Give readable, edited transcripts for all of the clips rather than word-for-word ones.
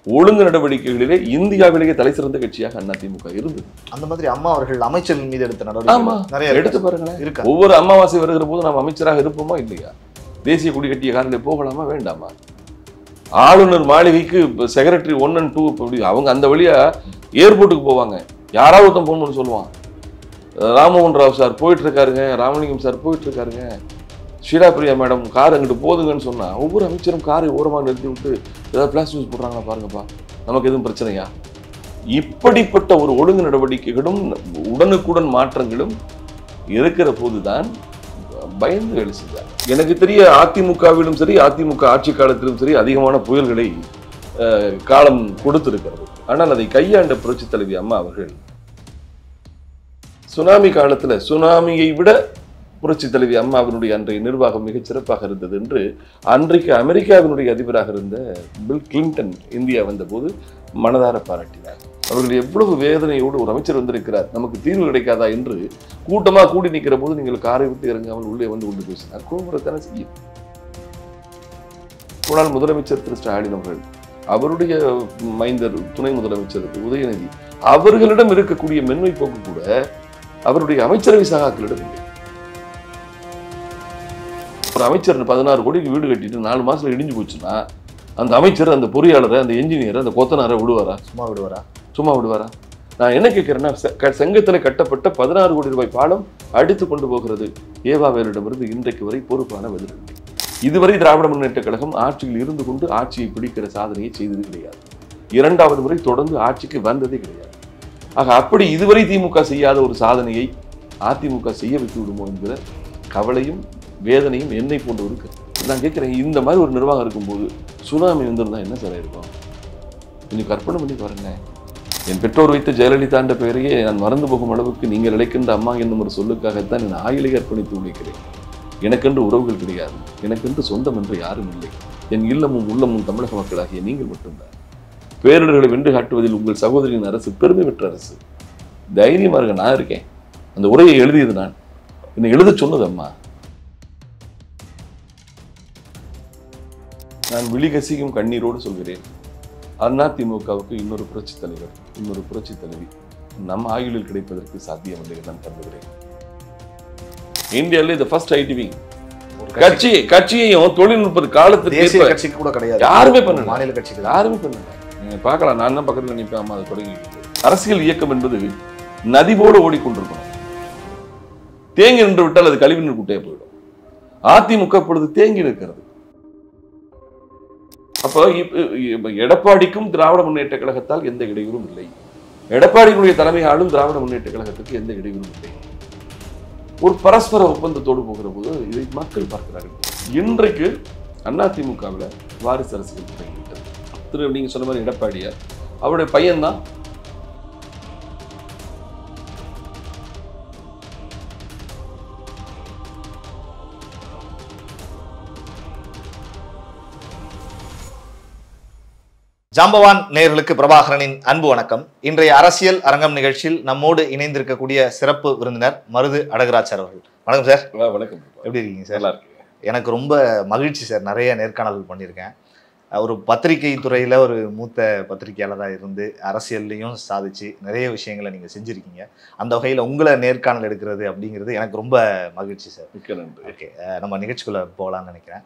ஒழுங்கு நடவடிக்கைகளிலே இந்தியாவிலேயே தலை சிறந்த கட்சியாக அதிமுக இருந்தது. அந்த மாதிரி அம்மா அவர்கள் அமைச்சர்கள் மீது எடுத்த நடவடிக்கை நிறைய எடுத்து பாருங்களேன். ஒவ்வொரு அமாவாசை வருகிற போது நாம் அமைச்சராக இருப்போமா இல்லையா? தேசிய கொடி கட்டிய காரிலே போகலாமா வேண்டாமா? ஆளுநர் மாளிகைக்கு செக்ரட்டரி 1 and 2 அவங்க அந்த வழியா ஏர்போர்ட்டுக்கு போவாங்க. யாராவது ஒருத்தன் போகணும்னு சொல்லுவான். ராமமோகன் ராவ் சார் போயிட்டு இருக்காருங்க, ராமலிங்கம் சார் போயிட்டு இருக்காருங்க, ஷீலா பிரியா மேடம் கார் அங்கிட்டு போதுங்கன்னு சொன்னா ஒவ்வொரு அமைச்சரும் காரை ஓரமாக நிறுத்தி விட்டு ஏதாவது பிளாஸ் யூஸ் போடுறாங்களா பாருங்கப்பா, நமக்கு எதுவும் பிரச்சனையா? இப்படிப்பட்ட ஒரு ஒழுங்கு நடவடிக்கைகளும் உடனுக்குடன் மாற்றங்களும் இருக்கிற போதுதான் பயந்து வேலை செஞ்சார். எனக்கு தெரிய அதிமுகவிலும் சரி, அதிமுக ஆட்சி காலத்திலும் சரி அதிகமான புயல்களை காலம் கொடுத்திருக்கிறது. ஆனால் அதை கையாண்ட புரட்சி தலைவி அம்மா அவர்கள் சுனாமி காலத்துல சுனாமியை விட புரட்சி தலைவி அம்மாவினுடைய அன்றைய நிர்வாகம் மிகச் சிறப்பாக இருந்தது என்று அன்றைக்கு அமெரிக்காவினுடைய அதிபராக இருந்த பில் கிளின்டன் இந்தியா வந்தபோது மனதார பாராட்டினார். அவர்கள் எவ்வளவு வேதனையோடு ஒரு அமைச்சர் வந்திருக்கிறார், நமக்கு தீர்வு கிடைக்காதா என்று கூட்டமா கூடி நிற்கிற போது நீங்கள் காரை விட்டு இறங்காமல் உள்ளே வந்து கொண்டு பேசினார். கோபுரத்தான செய்யும். முன்னாள் முதலமைச்சர் திரு ஸ்டாலின் அவர்கள், அவருடைய மைந்தர் துணை முதலமைச்சர் உதயநிதி, அவர்களிடம் இருக்கக்கூடிய மென்மை போக்கு கூட அவருடைய அமைச்சரவை சகாக்களிடம் இல்லை. ஒரு அமைச்சர் 16 கோடிக்கு வீடு கட்டிட்டு 4 மாசத்துல இடிஞ்சு போச்சுன்னா அந்த அமைச்சர், அந்த பொறியாளரை, அந்த என்ஜினியரை, அந்த கொத்தனாரை விடுவாரா? சும்மா விடுவாரா? நான் என்ன கேட்கிறேன்னா, செங்கத்தில் கட்டப்பட்ட 16 கோடி ரூபாய் பாலம் அடித்து கொண்டு போகிறது ஏவாவேலிடமிருந்து இன்றைக்கு வரை பொறுப்பான பதில். இதுவரை திராவிட முன்னேற்ற கழகம் ஆட்சியில் இருந்து கொண்டு ஆட்சியை பிடிக்கிற சாதனையை செய்தது கிடையாது. 2வது முறை தொடர்ந்து ஆட்சிக்கு வந்ததே கிடையாது. ஆக அப்படி இதுவரை திமுக செய்யாத ஒரு சாதனையை அதிமுக செய்ய வைத்து விடுமோ என்கிற கவலையும் வேதனையும் என்னை போன்று இருக்கு. நான் கேட்கிறேன், இந்த மாதிரி ஒரு நிர்வாகம் இருக்கும்போது சுனாமி வந்திருந்தா என்ன சார் இருக்கும்? கொஞ்சம் கற்பனை பண்ணி பாருங்க. என் பெற்றோர் வைத்த ஜெயலலிதாண்ட பெயரையே நான் மறந்து போகும் அளவுக்கு நீங்கள் அழைக்கின்ற அம்மா என்னும் ஒரு சொல்லுக்காகத்தான் என் ஆயுளை அர்ப்பணித்து உழைக்கிறேன். எனக்கென்று உறவுகள் கிடையாது, எனக்கென்று சொந்தம் என்று யாரும் இல்லை. என் இல்லமும் உள்ளமும் தமிழக மக்களாகிய நீங்கள் மட்டும்தான். பேரிடர்களை வென்று காட்டுவதில் உங்கள் சகோதரியின் அரசு பெருமை பெற்ற அரசு. தைரியமா இருக்க, நான் இருக்கேன். அந்த உரையை எழுதியது நான், என்னை எழுத சொன்னது அம்மா. நான் விழிகசிக்கும் கண்ணீரோடு சொல்கிறேன், அதிமுகவுக்கு இன்னொரு புரட்சி தலைவர், இன்னொரு புரட்சி தலைவி நம் ஆயுளில் கிடைப்பதற்கு சாத்தியமில்லை நான் கருதுகிறேன். இந்தியாவிலே ஃபர்ஸ்ட் ஐடி விங் கட்சியையும் தொழில்நுட்ப காலத்துக்கு கூட கிடையாது, யாருமே பண்ணல, மாநில கட்சிகள் யாருமே பண்ணல. நீங்க பார்க்கலாம், நான் தான் பக்கத்தில் நினைப்பேன், அதை தொடங்கி. அரசியல் இயக்கம் என்பது நதி போல ஓடிக்கொண்டிருக்கணும். தேங்கி நின்று விட்டால் அது கழிவு நீர் குட்டையா போயிடும். அதிமுக இப்பொழுது தேங்கி இருக்கிறது. அப்போ எடப்பாடிக்கும் திராவிட முன்னேற்ற கழகத்தால் எந்த இடையூறும் இல்லை, எடப்பாடியினுடைய தலைமை ஆளும் திராவிட முன்னேற்ற கழகத்துக்கு எந்த இடையூறும் இல்லை. ஒரு பரஸ்பர ஒப்பந்தத்தோடு போகிற போது இதை மக்கள் பார்க்கிறார்கள். இன்றைக்கு அதிமுகவில் வாரிசு அரசியல் தொடங்கிவிட்டது. நீங்க சொன்ன மாதிரி எடப்பாடியார், அவருடைய பையன்தான் ஜாம்பவான் நேயர்களுக்கு பிரபாகரனின் அன்பு வணக்கம். இன்றைய அரசியல் அரங்கம் நிகழ்ச்சியில் நம்மோடு இணைந்திருக்கக்கூடிய சிறப்பு விருந்தினர் மருது அழகராஜர் அவர்கள். வணக்கம் சார். வணக்கம். எப்படி இருக்கீங்க சார்? நல்லா இருக்கு. எனக்கு ரொம்ப மகிழ்ச்சி சார். நிறைய நேர்காணல் பண்ணியிருக்கேன். ஒரு பத்திரிகை துறையில் ஒரு மூத்த பத்திரிகையாளராக இருந்து அரசியல்லையும் சாதிச்சு நிறைய விஷயங்களை நீங்கள் செஞ்சுருக்கீங்க. அந்த வகையில் உங்களை நேர்காணல் எடுக்கிறது அப்படிங்கிறது எனக்கு ரொம்ப மகிழ்ச்சி சார். மிக்க நன்றி. ஓகே, நம்ம நிகழ்ச்சிக்குள்ளே போகலான்னு நினைக்கிறேன்.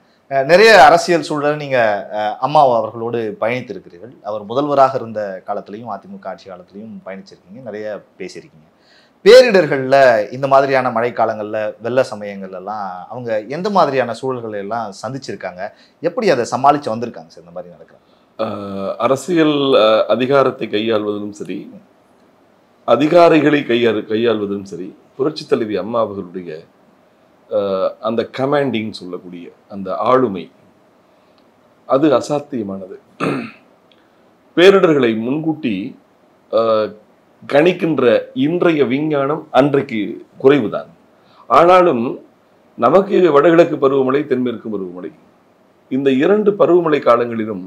நிறைய அரசியல் சூழல் நீங்கள் அம்மா அவர்களோடு பயணித்திருக்கிறீர்கள். அவர் முதல்வராக இருந்த காலத்திலையும் அதிமுக ஆட்சி காலத்திலையும் பயணிச்சிருக்கீங்க, நிறைய பேசியிருக்கீங்க. பேரிடர்களில் இந்த மாதிரியான மழைக்காலங்களில் வெள்ள சமயங்கள்லாம் அவங்க எந்த மாதிரியான சூழல்களை எல்லாம் சந்திச்சிருக்காங்க, எப்படி அதை சமாளித்து வந்திருக்காங்க சார்? இந்த மாதிரி நடக்கிறாங்க. அரசியல் அதிகாரத்தை கையாள்வதிலும் சரி, அதிகாரிகளை கையாள்வதிலும் சரி, புரட்சி தலைவி அம்மா அவர்களுடைய அந்த கமாண்டிங் சொல்லக்கூடிய அந்த ஆளுமை அது அசாத்தியமானது. பேரிடர்களை முன்கூட்டி கணிக்கின்ற இன்றைய விஞ்ஞானம் அன்றைக்கு குறைவுதான். ஆனாலும் நமக்கு வடகிழக்கு பருவமழை, தென்மேற்கு பருவமழை, இந்த 2 பருவமழை காலங்களிலும்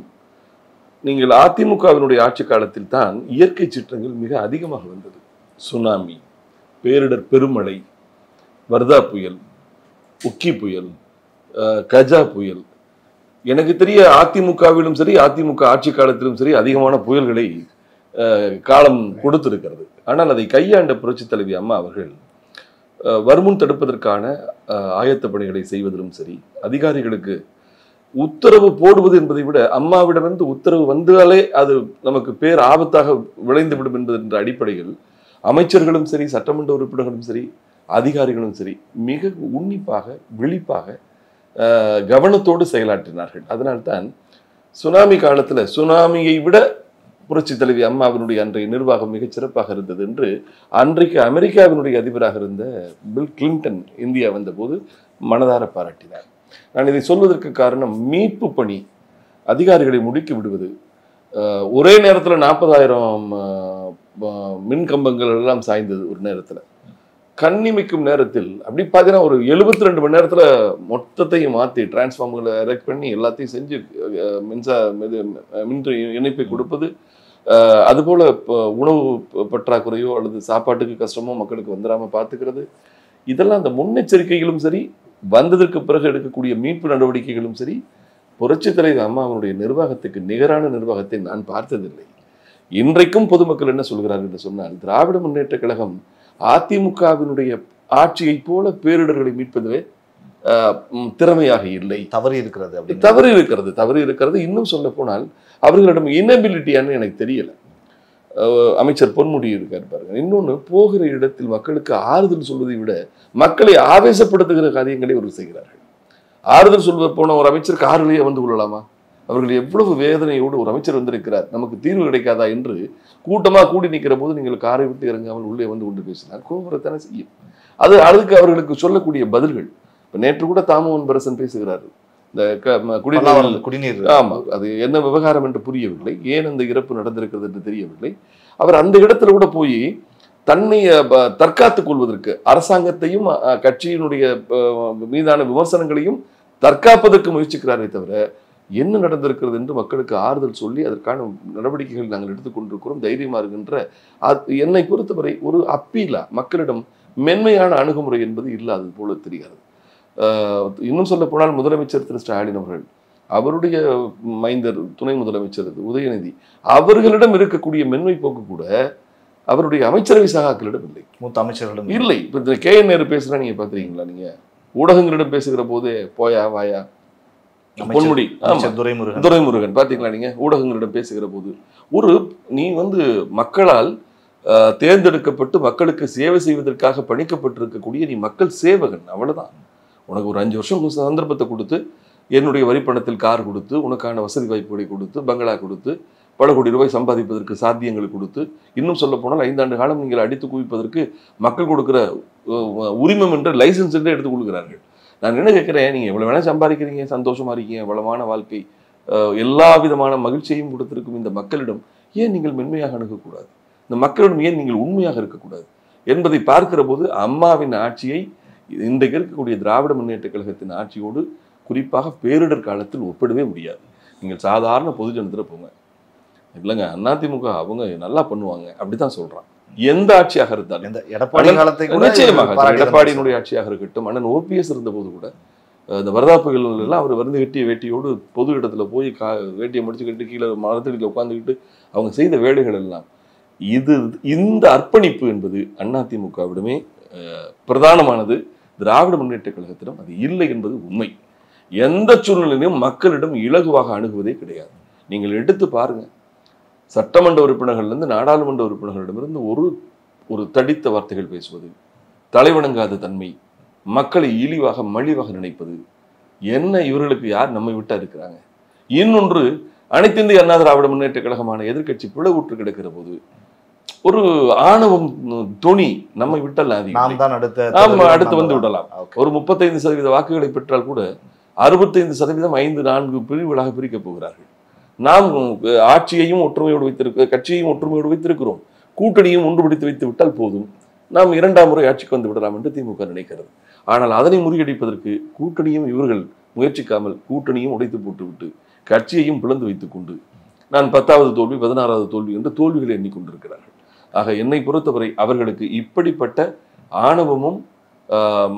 நீங்கள் அதிமுகவினுடைய ஆட்சி காலத்தில் தான் இயற்கை சீற்றங்கள் மிக அதிகமாக வந்தது. சுனாமி, பேரிடர் பெருமழை, வர்தா புயல், உக்கி புயல், கஜா புயல், எனக்கு தெரிய அதிமுகவிலும் சரி, அதிமுக ஆட்சி காலத்திலும் சரி அதிகமான புயல்களை காலம் கொடுத்திருக்கிறது. ஆனால் அதை கையாண்ட புரட்சி தலைவி அம்மா அவர்கள் வருமுன் தடுப்பதற்கான ஆயத்த பணிகளை செய்வதிலும் சரி, அதிகாரிகளுக்கு உத்தரவு போடுவது என்பதை விட அம்மாவிடமிருந்து உத்தரவு வந்தாலே அது நமக்கு பேர் ஆபத்தாக விளைந்து விடும் என்ற அடிப்படையில் அமைச்சர்களும் சரி, சட்டமன்ற உறுப்பினர்களும் சரி, அதிகாரிகளும் சரி மிக உன்னிப்பாக விழிப்பாக கவனத்தோடு செயலாற்றினார்கள். அதனால்தான் சுனாமி காலத்துல சுனாமியை விட புரட்சி தலைவி அம்மாவினுடைய அன்றைய நிர்வாகம் மிகச் சிறப்பாக இருந்தது என்று அன்றைக்கு அமெரிக்காவினுடைய அதிபராக இருந்த பில் கிளின்டன் இந்தியா வந்தபோது மனதார பாராட்டினார். நான் இதை சொல்வதற்கு காரணம், மீட்பு பணி அதிகாரிகளை முடுக்கி விடுவது, ஒரே நேரத்துல 40,000 மின் கம்பங்கள் எல்லாம் சாய்ந்தது ஒரு நேரத்துல, கண்ணிமைக்கும் நேரத்தில் அப்படி பார்த்தீங்கன்னா ஒரு 72 மணி நேரத்துல மொத்தத்தையும் மாற்றி டிரான்ஸ்ஃபார்மர்களை எரெக்ட் பண்ணி எல்லாத்தையும் செஞ்சு மின் இணைப்பை கொடுப்பது, அதுபோல உணவு பற்றாக்குறையோ அல்லது சாப்பாட்டுக்கு கஷ்டமோ மக்களுக்கு வந்துடாம பார்த்துக்கிறது, இதெல்லாம் அந்த முன்னெச்சரிக்கைகளும் சரி, வந்ததற்கு பிறகு எடுக்கக்கூடிய மீட்பு நடவடிக்கைகளும் சரி, புரட்சி தலைவர் அம்மாவுடைய நிர்வாகத்துக்கு நிகரான நிர்வாகத்தை நான் பார்த்ததில்லை. இன்றைக்கும் பொதுமக்கள் என்ன சொல்கிறார்கள் என்று சொன்னால், திராவிட முன்னேற்ற கழகம் அதிமுகவினுடைய ஆட்சியை போல பேரிடர்களை மீட்பதுவே திறமையாக இல்லை. தவறு இருக்கிறது. இன்னும் சொல்ல போனால் அவர்களிடம் இனபிலிட்டியான்னு எனக்கு தெரியல. அமைச்சர் பொன்முடி இருக்கார் பாருங்க. இன்னொன்று, போகிற இடத்தில் மக்களுக்கு ஆறுதல் சொல்வதை விட மக்களை ஆவேசப்படுத்துகிற காரியங்களை அவர்கள் செய்கிறார்கள். ஆறுதல் சொல்வ போன ஒரு அமைச்சர் காரிலேயே வந்து கொள்ளலாமா? அவர்கள் எவ்வளவு வேதனையோடு ஒரு அமைச்சர் வந்திருக்கிறார், நமக்கு தீர்வு கிடைக்காதா என்று கூட்டமாக கூடி நிற்கிற போது நீங்கள் காரை விட்டு இறங்காமல் உள்ளே வந்து கொண்டு பேசினார், கோபுரத்தானே செய்யும். அதுக்கு அவர்களுக்கு சொல்லக்கூடிய பதில்கள். நேற்று கூட தாமோன் பரசன் பேசுகிறார், இந்த குடிநீர், ஆமா, அது என்ன விவகாரம் என்று புரியவில்லை, ஏன் அந்த இறப்பு நடந்திருக்கிறது என்று தெரியவில்லை. அவர் அந்த இடத்துல கூட போய் தன்னை தற்காத்துக் கொள்வதற்கு அரசாங்கத்தையும் கட்சியினுடைய மீதான விமர்சனங்களையும் தற்காப்பதற்கு முயற்சிக்கிறாரே தவிர என்ன நடந்திருக்கிறது என்று மக்களுக்கு ஆறுதல் சொல்லி அதற்கான நடவடிக்கைகள் நாங்கள் எடுத்துக்கொண்டிருக்கிறோம், தைரியமா இருக்கின்ற என்னை பொறுத்தவரை ஒரு அப்பீலா, மக்களிடம் மென்மையான அணுகுமுறை என்பது இல்லாதது போல தெரிகிறது. இன்னும் சொல்ல போனால் முதலமைச்சர் திரு ஸ்டாலின் அவர்கள், அவருடைய மைந்தர் துணை முதலமைச்சர் உதயநிதி, அவர்களிடம் இருக்கக்கூடிய மென்மை போக்கு கூட அவருடைய அமைச்சரவை சகாக்களிடம் இல்லை, மூத்த அமைச்சர்களிடம் இல்லை. இப்ப KN நேரு பேசுறா, நீங்க பாத்துறீங்களா? நீங்க ஊடகங்களிடம் பேசுகிற போதே போயா வாயா பொன்முடி, துரைமுருகன் பாத்தீங்களா? நீங்க ஊடகங்களிடம் பேசுகிற போது நீ மக்களால் தேர்ந்தெடுக்கப்பட்டு மக்களுக்கு சேவை செய்வதற்காக பணிக்கப்பட்டிருக்கக்கூடிய நீ மக்கள் சேவகன், அவ்வளவுதான். உனக்கு ஒரு 5 வருஷம் சந்தர்ப்பத்தை கொடுத்து, என்னுடைய வரிப்பணத்தில் கார் கொடுத்து, உனக்கான வசதி வாய்ப்புகளை கொடுத்து, பங்களா கொடுத்து, பல கோடி ரூபாய் சம்பாதிப்பதற்கு சாத்தியங்கள் கொடுத்து, இன்னும் சொல்ல போனால் 5 ஆண்டு காலம் நீங்கள் அடித்து குவிப்பதற்கு மக்கள் கொடுக்கிற உரிமம் என்ற லைசன்ஸ் என்றே எடுத்துக் கொடுக்கிறார்கள். நான் என்ன கேட்கிறேன், நீங்க எவ்வளவு வேணா சம்பாதிக்கிறீங்க, சந்தோஷமா இருக்கீங்க, வளமான வாழ்க்கை, எல்லா விதமான மகிழ்ச்சியையும் கொடுத்திருக்கும் இந்த மக்களிடம் ஏன் நீங்கள் மென்மையாக அணுகக்கூடாது? இந்த மக்களிடம் ஏன் நீங்கள் உண்மையாக இருக்கக்கூடாது என்பதை பார்க்கிற போது அம்மாவின் ஆட்சியை இன்றைக்கு இருக்கக்கூடிய திராவிட முன்னேற்ற கழகத்தின் ஆட்சியோடு குறிப்பாக பேரிடர் காலத்தில் ஒப்பிடவே முடியாது. நீங்கள் சாதாரண பொதுஜனத்தில் போங்க, இல்லைங்க அதிமுக அவங்க நல்லா பண்ணுவாங்க அப்படித்தான் சொல்றான். எந்த ஆட்சியாக இருந்தாலும், நிச்சயமாக எடப்பாடியினுடைய ஆட்சியாக இருக்கட்டும், அண்ணன் OPS இருந்த போது கூட இந்த வரதாப்புகள் எல்லாம் அவர் வந்து வெட்டிய வேட்டியோடு பொது இடத்துல போய் வேட்டியை முடிச்சுக்கிட்டு கீழே மரத்தடியில் உட்காந்துக்கிட்டு அவங்க செய்த வேலைகள் எல்லாம், இந்த அர்ப்பணிப்பு என்பது அதிமுகவிடமே பிரதானமானது. திராவிட முன்னேற்ற கழகத்திடம் அது இல்லை என்பது உண்மை. எந்த சூழ்நிலையிலும் மக்களிடம் இலகுவாக அணுகுவதே கிடையாது. நீங்கள் எடுத்து பாருங்க, சட்டமன்ற உறுப்பினர்களிலிருந்து நாடாளுமன்ற உறுப்பினர்களிடமிருந்து ஒரு தடித்த வார்த்தைகள் பேசுவது, தலைவணங்காத தன்மை, மக்களை இழிவாக மலிவாக நினைப்பது, என்ன இவர்களுக்கு யார் நம்மை விட்டா இருக்கிறாங்க? இன்னொன்று, அனைத்து இந்திய அண்ணா திராவிட முன்னேற்ற கழகமான எதிர்கட்சி பிளவுற்று கிடக்கிற போது ஒரு ஆணவம் துணி, நம்மை விட்டல் அடுத்து வந்து விடலாம். ஒரு 35% வாக்குகளை பெற்றால் கூட 65% 5-4 பிரிவுகளாக பிரிக்கப் போகிறார்கள். நாம் ஆட்சியையும் ஒற்றுமையோடு கட்சியையும் ஒற்றுமையோடு வைத்திருக்கிறோம், கூட்டணியும் ஒன்றுபடுத்தி வைத்து விட்டால் போதும், நாம் 2ஆம் முறை ஆட்சிக்கு வந்து விடலாம் என்று திமுக நினைக்கிறது. ஆனால் அதனை முறியடிப்பதற்கு கூட்டணியும் இவர்கள் முயற்சிக்காமல் கூட்டணியும் உடைத்து போட்டுவிட்டு கட்சியையும் பிளந்து வைத்துக் கொண்டு நான் 10வது தோல்வி 16வது தோல்வி என்று தோல்விகளை எண்ணிக்கொண்டிருக்கிறார்கள். ஆக என்னை பொறுத்தவரை அவர்களுக்கு இப்படிப்பட்ட ஆணவமும்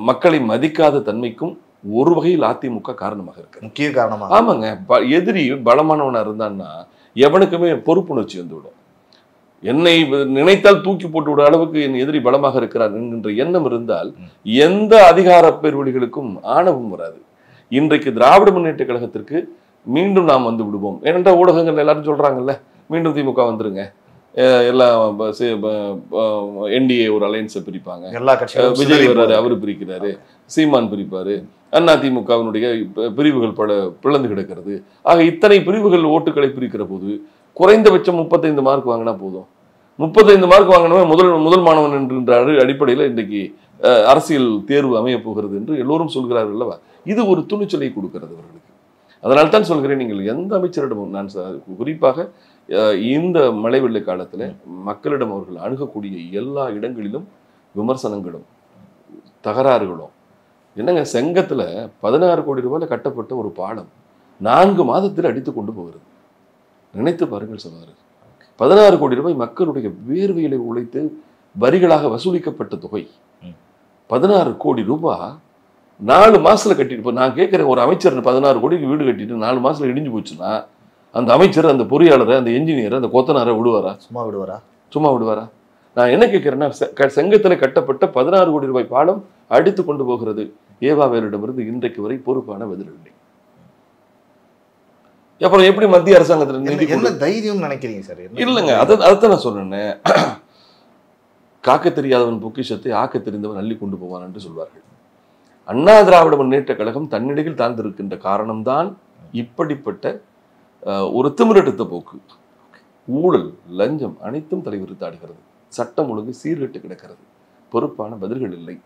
மக்களை மதிக்காத தன்மைக்கும் ஒரு வகையில் அதிமுக காரணமாக இருக்கு, முக்கிய காரணமாக. ஆமாங்க. எதிரி பலமானவனா இருந்தான்னா எவனுக்குமே பொறுப்புணர்ச்சி வந்துவிடும். என்னை நினைத்தால் தூக்கி போட்டு விட அளவுக்கு என் எதிரி பலமாக இருக்கிறார் என்கின்ற எண்ணம் இருந்தால் எந்த அதிகார பேர்வழிகளுக்கும் ஆணவம் வராது. இன்றைக்கு திராவிட முன்னேற்ற கழகத்திற்கு மீண்டும் நாம் வந்து விடுவோம். ஏனென்றால் ஊடகங்கள் எல்லாரும் சொல்றாங்கல்ல, மீண்டும் திமுக வந்துருங்க, எல்லாம் என்டிஏ ஒரு அலையன்ஸை பிரிப்பாங்க, எல்லா கட்சிகளும் விஜய் வர்றாரு அவரு பிரிக்கிறாரு, சீமான் பிரிப்பாரு, அதிமுகவினுடைய பிரிவுகள் பல பிளந்து கிடக்கிறது. ஆக இத்தனை பிரிவுகள் ஓட்டுகளை பிரிக்கிற போது குறைந்தபட்சம் 35 மார்க் வாங்கினா போதும். 35 மார்க் வாங்கினவன் முதல் மாணவன் என்கின்ற அடிப்படையில் இன்றைக்கு அரசியல் தேர்வு அமைய போகிறது என்று எல்லோரும் சொல்கிறார்கள் அல்லவா? இது ஒரு துணிச்சலை கொடுக்கிறது அவர்களுக்கு. அதனால தான் சொல்கிறேன், நீங்கள் எந்த அமைச்சரிடமும், நான் குறிப்பாக இந்த மழை வெள்ள காலத்தில் மக்களிடம் அவர்கள் அணுகக்கூடிய எல்லா இடங்களிலும் விமர்சனங்களும் தகராறுகளும். என்னங்க, செங்கத்தில் 16 கோடி ரூபாயில் கட்டப்பட்ட ஒரு பாலம் 4 மாதத்தில் அடித்து கொண்டு போகிறது. நினைத்து பாருங்கள் சகோதரர். 16 கோடி ரூபாய் மக்களுடைய வேர்வையிலை உழைத்து வரிகளாக வசூலிக்கப்பட்ட தொகை. 16 கோடி ரூபாய் 4 மாசத்துல கட்டிட்டு, நான் கேட்கிறேன், ஒரு அமைச்சர் 16 கோடிக்கு வீடு கட்டிட்டு 4 மாசத்துல இடிஞ்சு போச்சுன்னா அந்த அமைச்சர், அந்த பொறியாளரை, அந்த என்ஜினியரை, அந்த கொத்தனாரை விடுவாரா? சும்மா விடுவாரா? நான் என்ன கேட்கிறேன்னா, செங்கத்தில் கட்டப்பட்ட 16 கோடி ரூபாய் பாலம் அடித்து கொண்டு போகிறது. ஏவாவேலிடமிருந்து இன்றைக்கு வரை பொறுப்பான பதிலில்லை. அப்புறம் எப்படி மத்திய அரசாங்கத்தில் என்ன தைரியம் நினைக்கிறீங்க சார்? இல்லைங்க, அதைத்தான் நான் சொன்னேன். காக்க தெரியாதவன் பொக்கிஷத்தை ஆக்க தெரிந்தவன் அள்ளி கொண்டு போவான் என்று சொல்வார்கள். அண்ணா திராவிட முன்னேற்ற கழகம் தன்னிடையில் தாழ்ந்திருக்கின்ற காரணம்தான் இப்படிப்பட்ட ஒரு திமிரெடுத்த போக்கு. ஊழல், லஞ்சம் அனைத்தும் தலைவிரித்தாடுகிறது. சட்டம் ஒழுங்கு சீர்கெட்டு கிடக்கிறது. பொறுப்பான பதில்கள் இல்லை.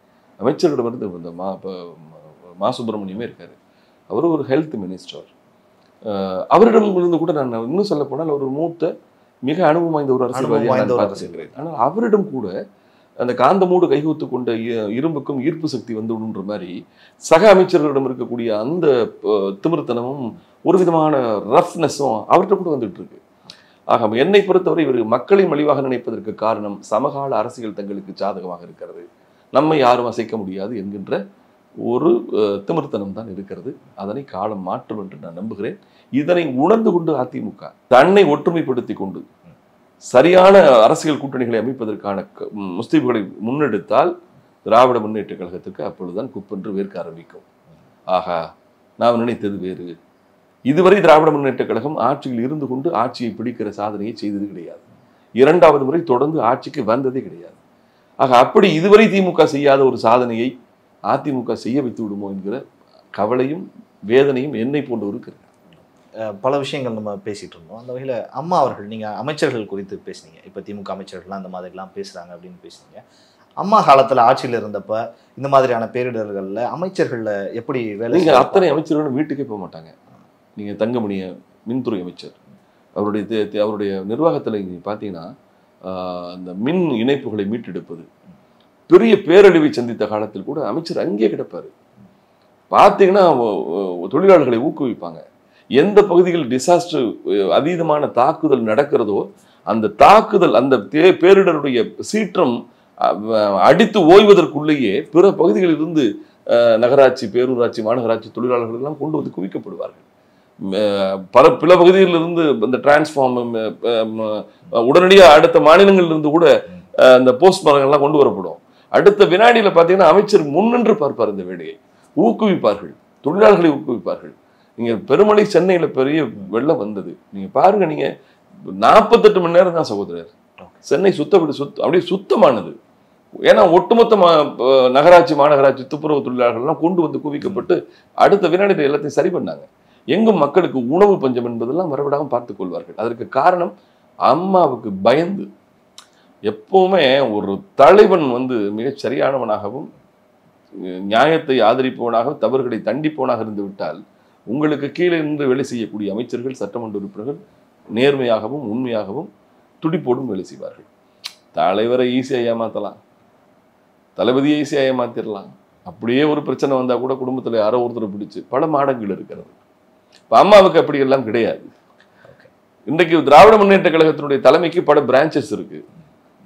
அமைச்சர்களிடமிருந்து இந்த மா சுப்பிரமணியமே இருக்காரு, அவர் ஒரு ஹெல்த் மினிஸ்டர். அவரிடமிருந்து கூட நான் இன்னும் சொல்ல போனால் ஒரு மூத்த மிக அனுபவம் வாய்ந்த ஒரு அரசியல்வாதியை நான் பார்த்திருக்கிறேன். ஆனால் அவரிடம் கூட அந்த காந்தமூடு கைகூத்து கொண்ட இரும்புக்கும் ஈர்ப்பு சக்தி வந்துடுன்ற மாதிரி சக அமைச்சர்களிடம் இருக்கக்கூடிய அந்த திமிர்த்தனமும் ஒரு விதமான ரஃப்னஸும் அவர்கிட்ட கூட வந்துட்டு இருக்கு. ஆக என்னை பொறுத்தவரை இவர் மக்களை மலிவாக நினைப்பதற்கு காரணம் சமகால அரசியல் தங்களுக்கு சாதகமாக இருக்கிறது, நம்மை யாரும் அசைக்க முடியாது என்கின்ற ஒரு திமிர்த்தனம் தான் இருக்கிறது. அதனை காலம் மாற்றும் என்று நான் நம்புகிறேன். இதனை உணர்ந்து கொண்டு அதிமுக தன்னை ஒற்றுமைப்படுத்தி கொண்டு சரியான அரசியல் கூட்டணிகளை அமைப்பதற்கான முஸ்தீபுகளை முன்னெடுத்தால் திராவிட முன்னேற்ற கழகத்திற்கு அப்பொழுதுதான் குப்பென்று வேர்க்க ஆரம்பிக்கும். ஆகா, நாம் நினைத்தது வேறு. இதுவரை திராவிட முன்னேற்ற கழகம் ஆட்சியில் இருந்து கொண்டு ஆட்சியை பிடிக்கிற சாதனையை செய்தது கிடையாது. 2வது முறை தொடர்ந்து ஆட்சிக்கு வந்ததே கிடையாது. ஆக அப்படி இதுவரை திமுக செய்யாத ஒரு சாதனையை அதிமுக செய்ய வைத்து விடுமோ என்கிற கவலையும் வேதனையும் என்னை போன்றவருக்கு இருக்கு. பல விஷயங்கள் நம்ம பேசிகிட்டு இருந்தோம். அந்த வகையில் அம்மா அவர்கள், நீங்கள் அமைச்சர்கள் குறித்து பேசுனீங்க. இப்போ திமுக அமைச்சர்கள்லாம் இந்த மாதிரிலாம் பேசுகிறாங்க அப்படின்னு பேசுனீங்க. அம்மா காலத்தில் ஆட்சியில் இருந்தப்ப இந்த மாதிரியான பேரிடர்களில் அமைச்சர்களில் எப்படி வேலை? நீங்கள் அத்தனை அமைச்சர்களும் வீட்டுக்கே போக மாட்டாங்க. நீங்கள் தங்கமணிய மின்துறை அமைச்சர், அவருடைய நிர்வாகத்தில் நீங்கள் பார்த்தீங்கன்னா அந்த மின் இணைப்புகளை மீட்டெடுப்பது, பெரிய பேரழிவை சந்தித்த காலத்தில் கூட அமைச்சர் அங்கே கிடப்பார். பார்த்தீங்கன்னா தொழிலாளர்களை ஊக்குவிப்பாங்க. எந்த பகுதியில் டிசாஸ்டர் அதீதமான தாக்குதல் நடக்கிறதோ அந்த தாக்குதல், அந்த பேரிடருடைய சீற்றம் அடித்து ஓய்வதற்குள்ளேயே பிற பகுதிகளில் இருந்து நகராட்சி, பேரூராட்சி, மாநகராட்சி தொழிலாளர்கள் எல்லாம் கொண்டு வந்து குவிக்கப்படுவார்கள். பிற பகுதியிலிருந்து இந்த டிரான்ஸ்ஃபார்ம் உடனடியாக அடுத்த மாநிலங்களிலிருந்து கூட அந்த போஸ்ட் மரங்கள்லாம் கொண்டு வரப்படும். அடுத்த வினாடியில் பார்த்தீங்கன்னா அமைச்சர் முன்னின்று பார்ப்பார், இந்த வேலையை ஊக்குவிப்பார்கள், தொழிலாளர்களை ஊக்குவிப்பார்கள். நீங்கள் பெருமழை சென்னையில் பெரிய வெள்ளம் வந்தது, நீங்கள் பாருங்க, நீங்கள் 48 மணி நேரம் தான் சகோதரர் சென்னை அப்படியே சுத்தமானது. ஏன்னா ஒட்டுமொத்த நகராட்சி, மாநகராட்சி துப்புரவு தொழிலாளர்கள்லாம் கொண்டு வந்து குவிக்கப்பட்டு அடுத்த வினாடியில் எல்லாத்தையும் சரி பண்ணாங்க. எங்கும் மக்களுக்கு உணவு பஞ்சம் என்பதெல்லாம் வரவிடாமல் பார்த்துக் கொள்வார்கள். அதற்கு காரணம் அம்மாவுக்கு பயந்து. எப்பவுமே ஒரு தலைவன் மிகச் சரியானவனாகவும் நியாயத்தை ஆதரிப்பவனாகவும் தவறுகளை தண்டிப்பவனாக இருந்து விட்டால் உங்களுக்கு கீழே இருந்து வேலை செய்யக்கூடிய அமைச்சர்கள், சட்டமன்ற உறுப்பினர்கள் நேர்மையாகவும் உண்மையாகவும் துடிப்போடும் வேலை செய்வார்கள். தலைவரை ஈஸியாக ஏமாற்றலாம், தளபதியை ஈஸியாக ஏமாத்திடலாம். அப்படியே ஒரு பிரச்சனை வந்தால் கூட குடும்பத்தில் யாரோ ஒருத்தரை பிடிச்சு பல மாடங்கள் இருக்கிறது. இப்போ அம்மாவுக்கு அப்படி எல்லாம் கிடையாது. இன்றைக்கு திராவிட முன்னேற்ற கழகத்தினுடைய தலைமைக்கு பல பிரான்ச்சஸ் இருக்கு.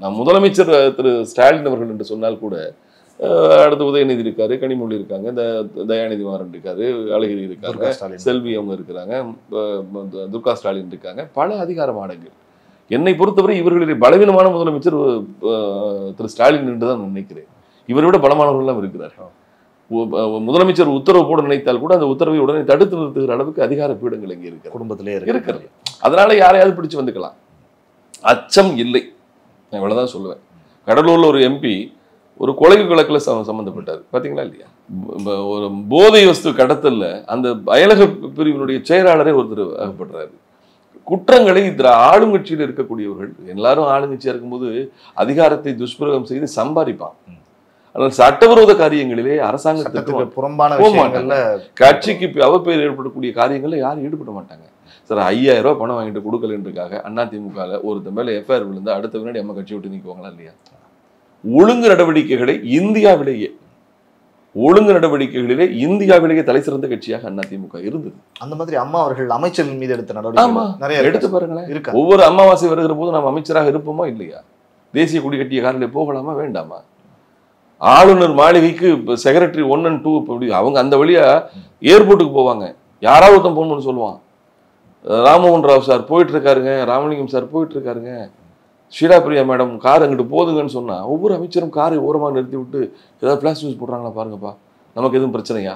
நான் முதலமைச்சர் திரு ஸ்டாலின் அவர்கள் என்று சொன்னால் கூட அடுத்து உதயநிதி இருக்காரு, கனிமொழி இருக்காங்க, தயாநிதி மாறன் இருக்காரு, அழகிரி இருக்காங்க, செல்வி அவங்க இருக்கிறாங்க, துர்கா ஸ்டாலின் இருக்காங்க, பல அதிகார மாடங்கள். என்னை பொறுத்தவரை இவர்களுடைய பலவீனமான முதலமைச்சர் திரு ஸ்டாலின் என்று தான் நினைக்கிறேன். இவரை விட பலமானவர்கள் இருக்கிறார்கள். முதலமைச்சர் உத்தரவு போட நினைத்தால் கூட அந்த உத்தரவை உடனே தடுத்து நிறுத்துகிற அளவுக்கு அதிகார பீடங்கள் இங்கே இருக்கு, குடும்பத்திலே இருக்கிறது. அதனால யாரையாவது பிடிச்சு வந்துக்கலாம், அச்சம் இல்லை. நான் இவ்வளவுதான் சொல்லுவேன். கடலூர்ல ஒரு எம்பி ஒரு கொலை வழக்கில் சம்பந்தப்பட்டார், பாத்தீங்களா இல்லையா? ஒரு போதை வஸ்து கடத்தல்ல அந்த அயலக பிரிவினுடைய செயலாளரே ஒருத்தர் அகப்படுறாரு. குற்றங்களை ஆளுங்கட்சியில் இருக்கக்கூடியவர்கள் எல்லாரும் ஆளுங்கட்சியா இருக்கும்போது அதிகாரத்தை துஷ்பிரயோகம் செய்து சம்பாதிப்பான். ஆனால் சட்டவிரோத காரியங்களிலே அரசாங்கத்துக்கு புறம்பான கட்சிக்கு அவப்பெயர் ஏற்படக்கூடிய காரியங்கள்ல யாரும் ஈடுபட மாட்டாங்க. சார் 5000 ரூபாய் பணம் வாங்கிட்டு கொடுக்கலன்றதுக்காக அதிமுக ஒருத்த மேல எஃப்ஐஆர் விழுந்து அடுத்த வினாடி அம்மா கட்சி விட்டு நீக்குவாங்களா இல்லையா? ஒழுங்கு நடவடிக்கைகளை இந்தியாவிலேயே தலை சிறந்த கட்சியாக அதிமுக இருந்தது. அந்த மாதிரி அம்மா அவர்கள் அமைச்சர்கள் மீது எடுத்த நடவடிக்கை நிறைய எடுத்து பாருங்களேன். ஒவ்வொரு அமாவாசை வருகிற போது நாம் அமைச்சராக இருப்போமா இல்லையா? தேசிய கொடி கட்டிய காரிலே போகலாமா வேண்டாமா? ஆளுநர் மாளிகைக்கு செக்ரட்டரி 1 and 2 அவங்க அந்த வழியா ஏர்போர்ட்டுக்கு போவாங்க. யாராவது ஒருத்தன் போகணும்னு சொல்லுவான். ராமமோகன் ராவ் சார் போயிட்டு இருக்காருங்க, ராமலிங்கம் சார் போயிட்டு இருக்காருங்க, ஷீலா பிரியா மேடம் கார் அங்கிட்டு போதுங்கன்னு சொன்னா ஒவ்வொரு அமைச்சரும் காரை ஓரமாக நிறுத்தி விட்டு ஏதாவது பிளாஸ் நியூஸ் போடுறாங்களா பாருங்கப்பா, நமக்கு எதுவும் பிரச்சனையா?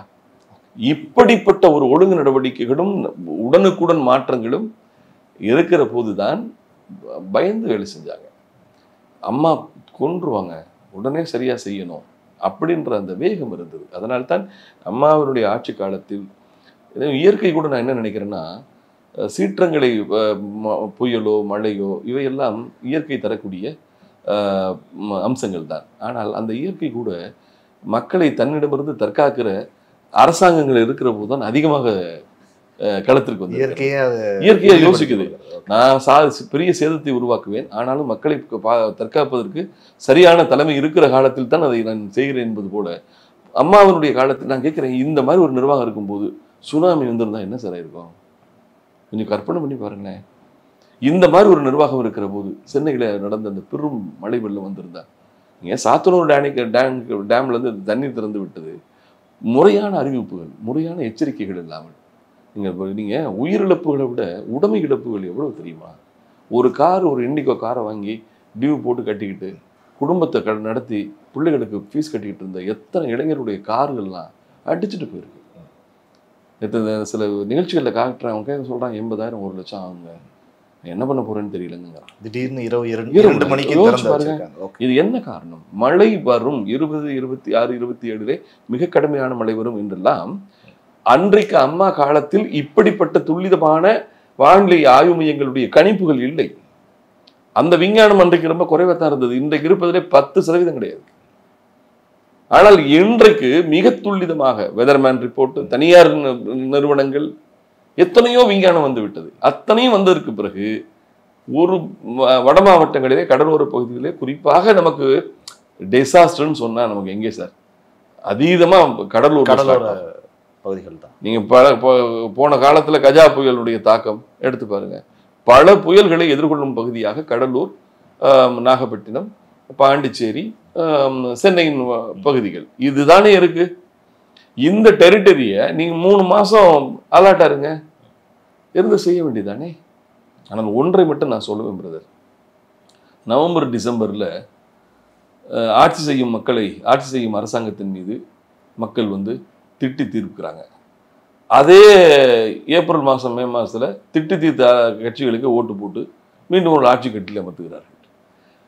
இப்படிப்பட்ட ஒரு ஒழுங்கு நடவடிக்கைகளும் உடனுக்குடன் மாற்றங்களும் இருக்கிற போதுதான் பயந்து வேலை செஞ்சாங்க. அம்மா கொன்றுவாங்க, உடனே சரியா செய்யணும் அப்படின்ற அந்த வேகம் இருந்தது. அதனால்தான் அம்மாவினுடைய ஆட்சி காலத்தில் இயற்கை கூட நான் என்ன நினைக்கிறேன்னா, சீற்றங்களை புயலோ மழையோ இவையெல்லாம் இயற்கை தரக்கூடிய அம்சங்கள் தான். ஆனால் அந்த இயற்கை கூட மக்களை தன்னிடமிருந்து தற்காக்கிற அரசாங்கங்கள் இருக்கிற போது தான் அதிகமாக களத்திற்கு வந்து இயற்கையா யோசிக்குது. நான் பெரிய சேதத்தை உருவாக்குவேன், ஆனாலும் மக்களை தற்காப்பதற்கு சரியான தலைமை இருக்கிற காலத்தில் தான் அதை நான் செய்கிறேன் என்பது போல அம்மாவினுடைய காலத்தில் நான் கேட்கிறேன், இந்த மாதிரி ஒரு நிர்வாகம் இருக்கும்போது சுனாமி வந்திருந்தா என்ன சார் இருக்கும்? கொஞ்சம் கற்பனை பண்ணி பாருங்களேன். இந்த மாதிரி ஒரு நிர்வாகம் இருக்கிற போது சென்னையில நடந்த அந்த பெரும் மழை வெள்ளம் வந்திருந்தா, நீங்க சாத்தனூர் டேம்ல இருந்து தண்ணீர் திறந்து விட்டது, முறையான அறிவிப்புகள் முறையான எச்சரிக்கைகள் இல்லாமல் நீங்க உயிரிழப்புகளை விட உடைமை இழப்புகள் எவ்வளவு தெரியுமா? ஒரு இண்டிகோ காரை வாங்கி டியூ போட்டு கட்டிக்கிட்டு குடும்பத்தை நடத்தி பிள்ளைகளுக்கு ஃபீஸ் கட்டிக்கிட்டு இருந்த எத்தனை இளைஞருடைய கார்கள்லாம் அடிச்சுட்டு போயிருக்கு. சில நிகழ்ச்சிகளில் காட்டுறேன், அவங்க சொல்றாங்க 80,000 1 லட்சம் ஆகுங்க, என்ன பண்ண போறேன்னு தெரியலங்கிறான். திடீர்னு 2 மணிக்கு. இது என்ன காரணம்? மழை வரும் 20, 26, 27 மிக கடுமையான மழை வரும் என்றெல்லாம் அன்றைக்கு அம்மா காலத்தில் இப்படிப்பட்ட துல்லிதமான வானிலை ஆய்வு மையங்களுடைய கணிப்புகள் இல்லை. அந்த விஞ்ஞானம் அன்றைக்கு ரொம்ப குறைவாத்தான் இருந்தது. இன்றைக்கு இருப்பதிலே 10% கிடையாது. ஆனால் இன்றைக்கு மிக துல்லிதமாக வெதர்மேன் ரிப்போர்ட், தனியார் நிறுவனங்கள், எத்தனையோ விஞ்ஞானம் வந்து விட்டது. அத்தனையும் வந்ததற்கு பிறகு ஒரு வட மாவட்டங்களிலே கடலோர பகுதிகளிலே குறிப்பாக நமக்கு டிசாஸ்டர்ன்னு சொன்னா நமக்கு எங்கே சார்? அதீதமா கடலூர் பகுதிகள் தான். நீங்க போன காலத்துல கஜா புயலுடைய தாக்கம் எடுத்து பாருங்க. பல புயல்களை எதிர்கொள்ளும் பகுதியாக கடலூர், நாகப்பட்டினம், பாண்டிச்சேரி, சென்னையின் பகுதிகள் இதுதானே இருக்கு. இந்த டெரிட்டரியை நீங்க 3 மாசம் அலர்ட்டா இருங்க, இருந்து செய்ய வேண்டியதானே. ஆனால் ஒன்றை மட்டும் நான் சொல்லுவேன் பிரதர், நவம்பர் டிசம்பர்ல ஆட்சி செய்யும் அரசாங்கத்தின் மீது மக்கள் திட்டி தீர்க்கிறாங்க. அதே ஏப்ரல் மாதம் மே மாதத்தில் திட்டி தீர்த்த கட்சிகளுக்கு ஓட்டு போட்டு மீண்டும் ஒரு ஆட்சி கட்டில் அமர்த்துகிறார்கள்.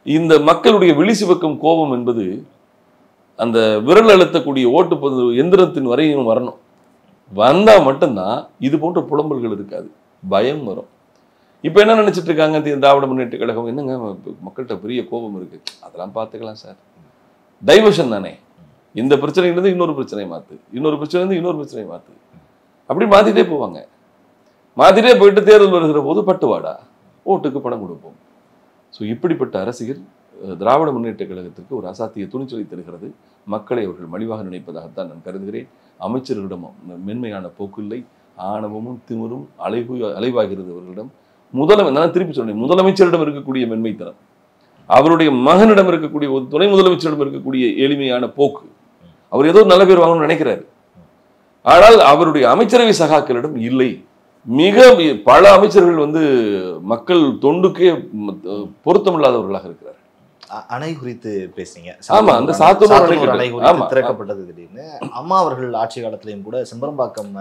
இந்த மக்களுடைய விழிசிவக்கும் கோபம் என்பது அந்த விரல் அழுத்தக்கூடிய ஓட்டு எந்திரத்தின் வரையும் வரணும். வந்தால் மட்டும்தான் இது போன்ற புலம்பல்கள் இருக்காது, பயம் வரும். இப்போ என்ன நினைச்சிட்டு இருக்காங்க திராவிட முன்னேற்ற கழகம்? என்னங்க மக்கள்கிட்ட பெரிய கோபம் இருக்கு, அதெல்லாம் பார்த்துக்கலாம் சார், டைவர்ஷன் தானே. இந்த பிரச்சனையிலிருந்து இன்னொரு பிரச்சனை மாற்று, இன்னொரு பிரச்சனையிலிருந்து இன்னொரு பிரச்சனை மாற்று, அப்படி மாற்றிட்டே போவாங்க. மாற்றிட்டே போயிட்டு தேர்தல் வருகிற போது பட்டுவாடா, ஓட்டுக்கு பணம் கொடுப்போம். ஸோ இப்படிப்பட்ட அரசியல் திராவிட முன்னேற்ற கழகத்திற்கு ஒரு அசாத்திய துணிச்சலை தருகிறது. மக்களை அவர்கள் மலிவாக நினைப்பதாகத்தான் நான் கருதுகிறேன். அமைச்சர்களிடமும் மென்மையான போக்கில்லை, ஆணவமும் திமிரும் அலைவாகிறது அவர்களிடம். நான் திருப்பி சொன்னேன், முதலமைச்சரிடம் இருக்கக்கூடிய மென்மைத்தனம் அவருடைய மகனிடம் இருக்கக்கூடிய ஒரு துணை முதலமைச்சரிடம் இருக்கக்கூடிய எளிமையான போக்கு. அவர் ஏதோ நல்ல பேர் வாங்கணும்னு நினைக்கிறாரு. ஆனால் அவருடைய அமைச்சரவை சகாக்களிடம் இல்லை. மிக பல அமைச்சர்கள் வந்து மக்கள் தொண்டுக்கே பொருத்தமில்லாதவர்களாக இருக்கிறார். அணை குறித்து பேசுனீங்க. ஆமா, அந்த சாத்தனூர் அணை குறித்து திறக்கப்பட்டது திடீர்னு. அம்மா அவர்கள் ஆட்சி காலத்திலையும் கூட செம்பரம்பாக்கம்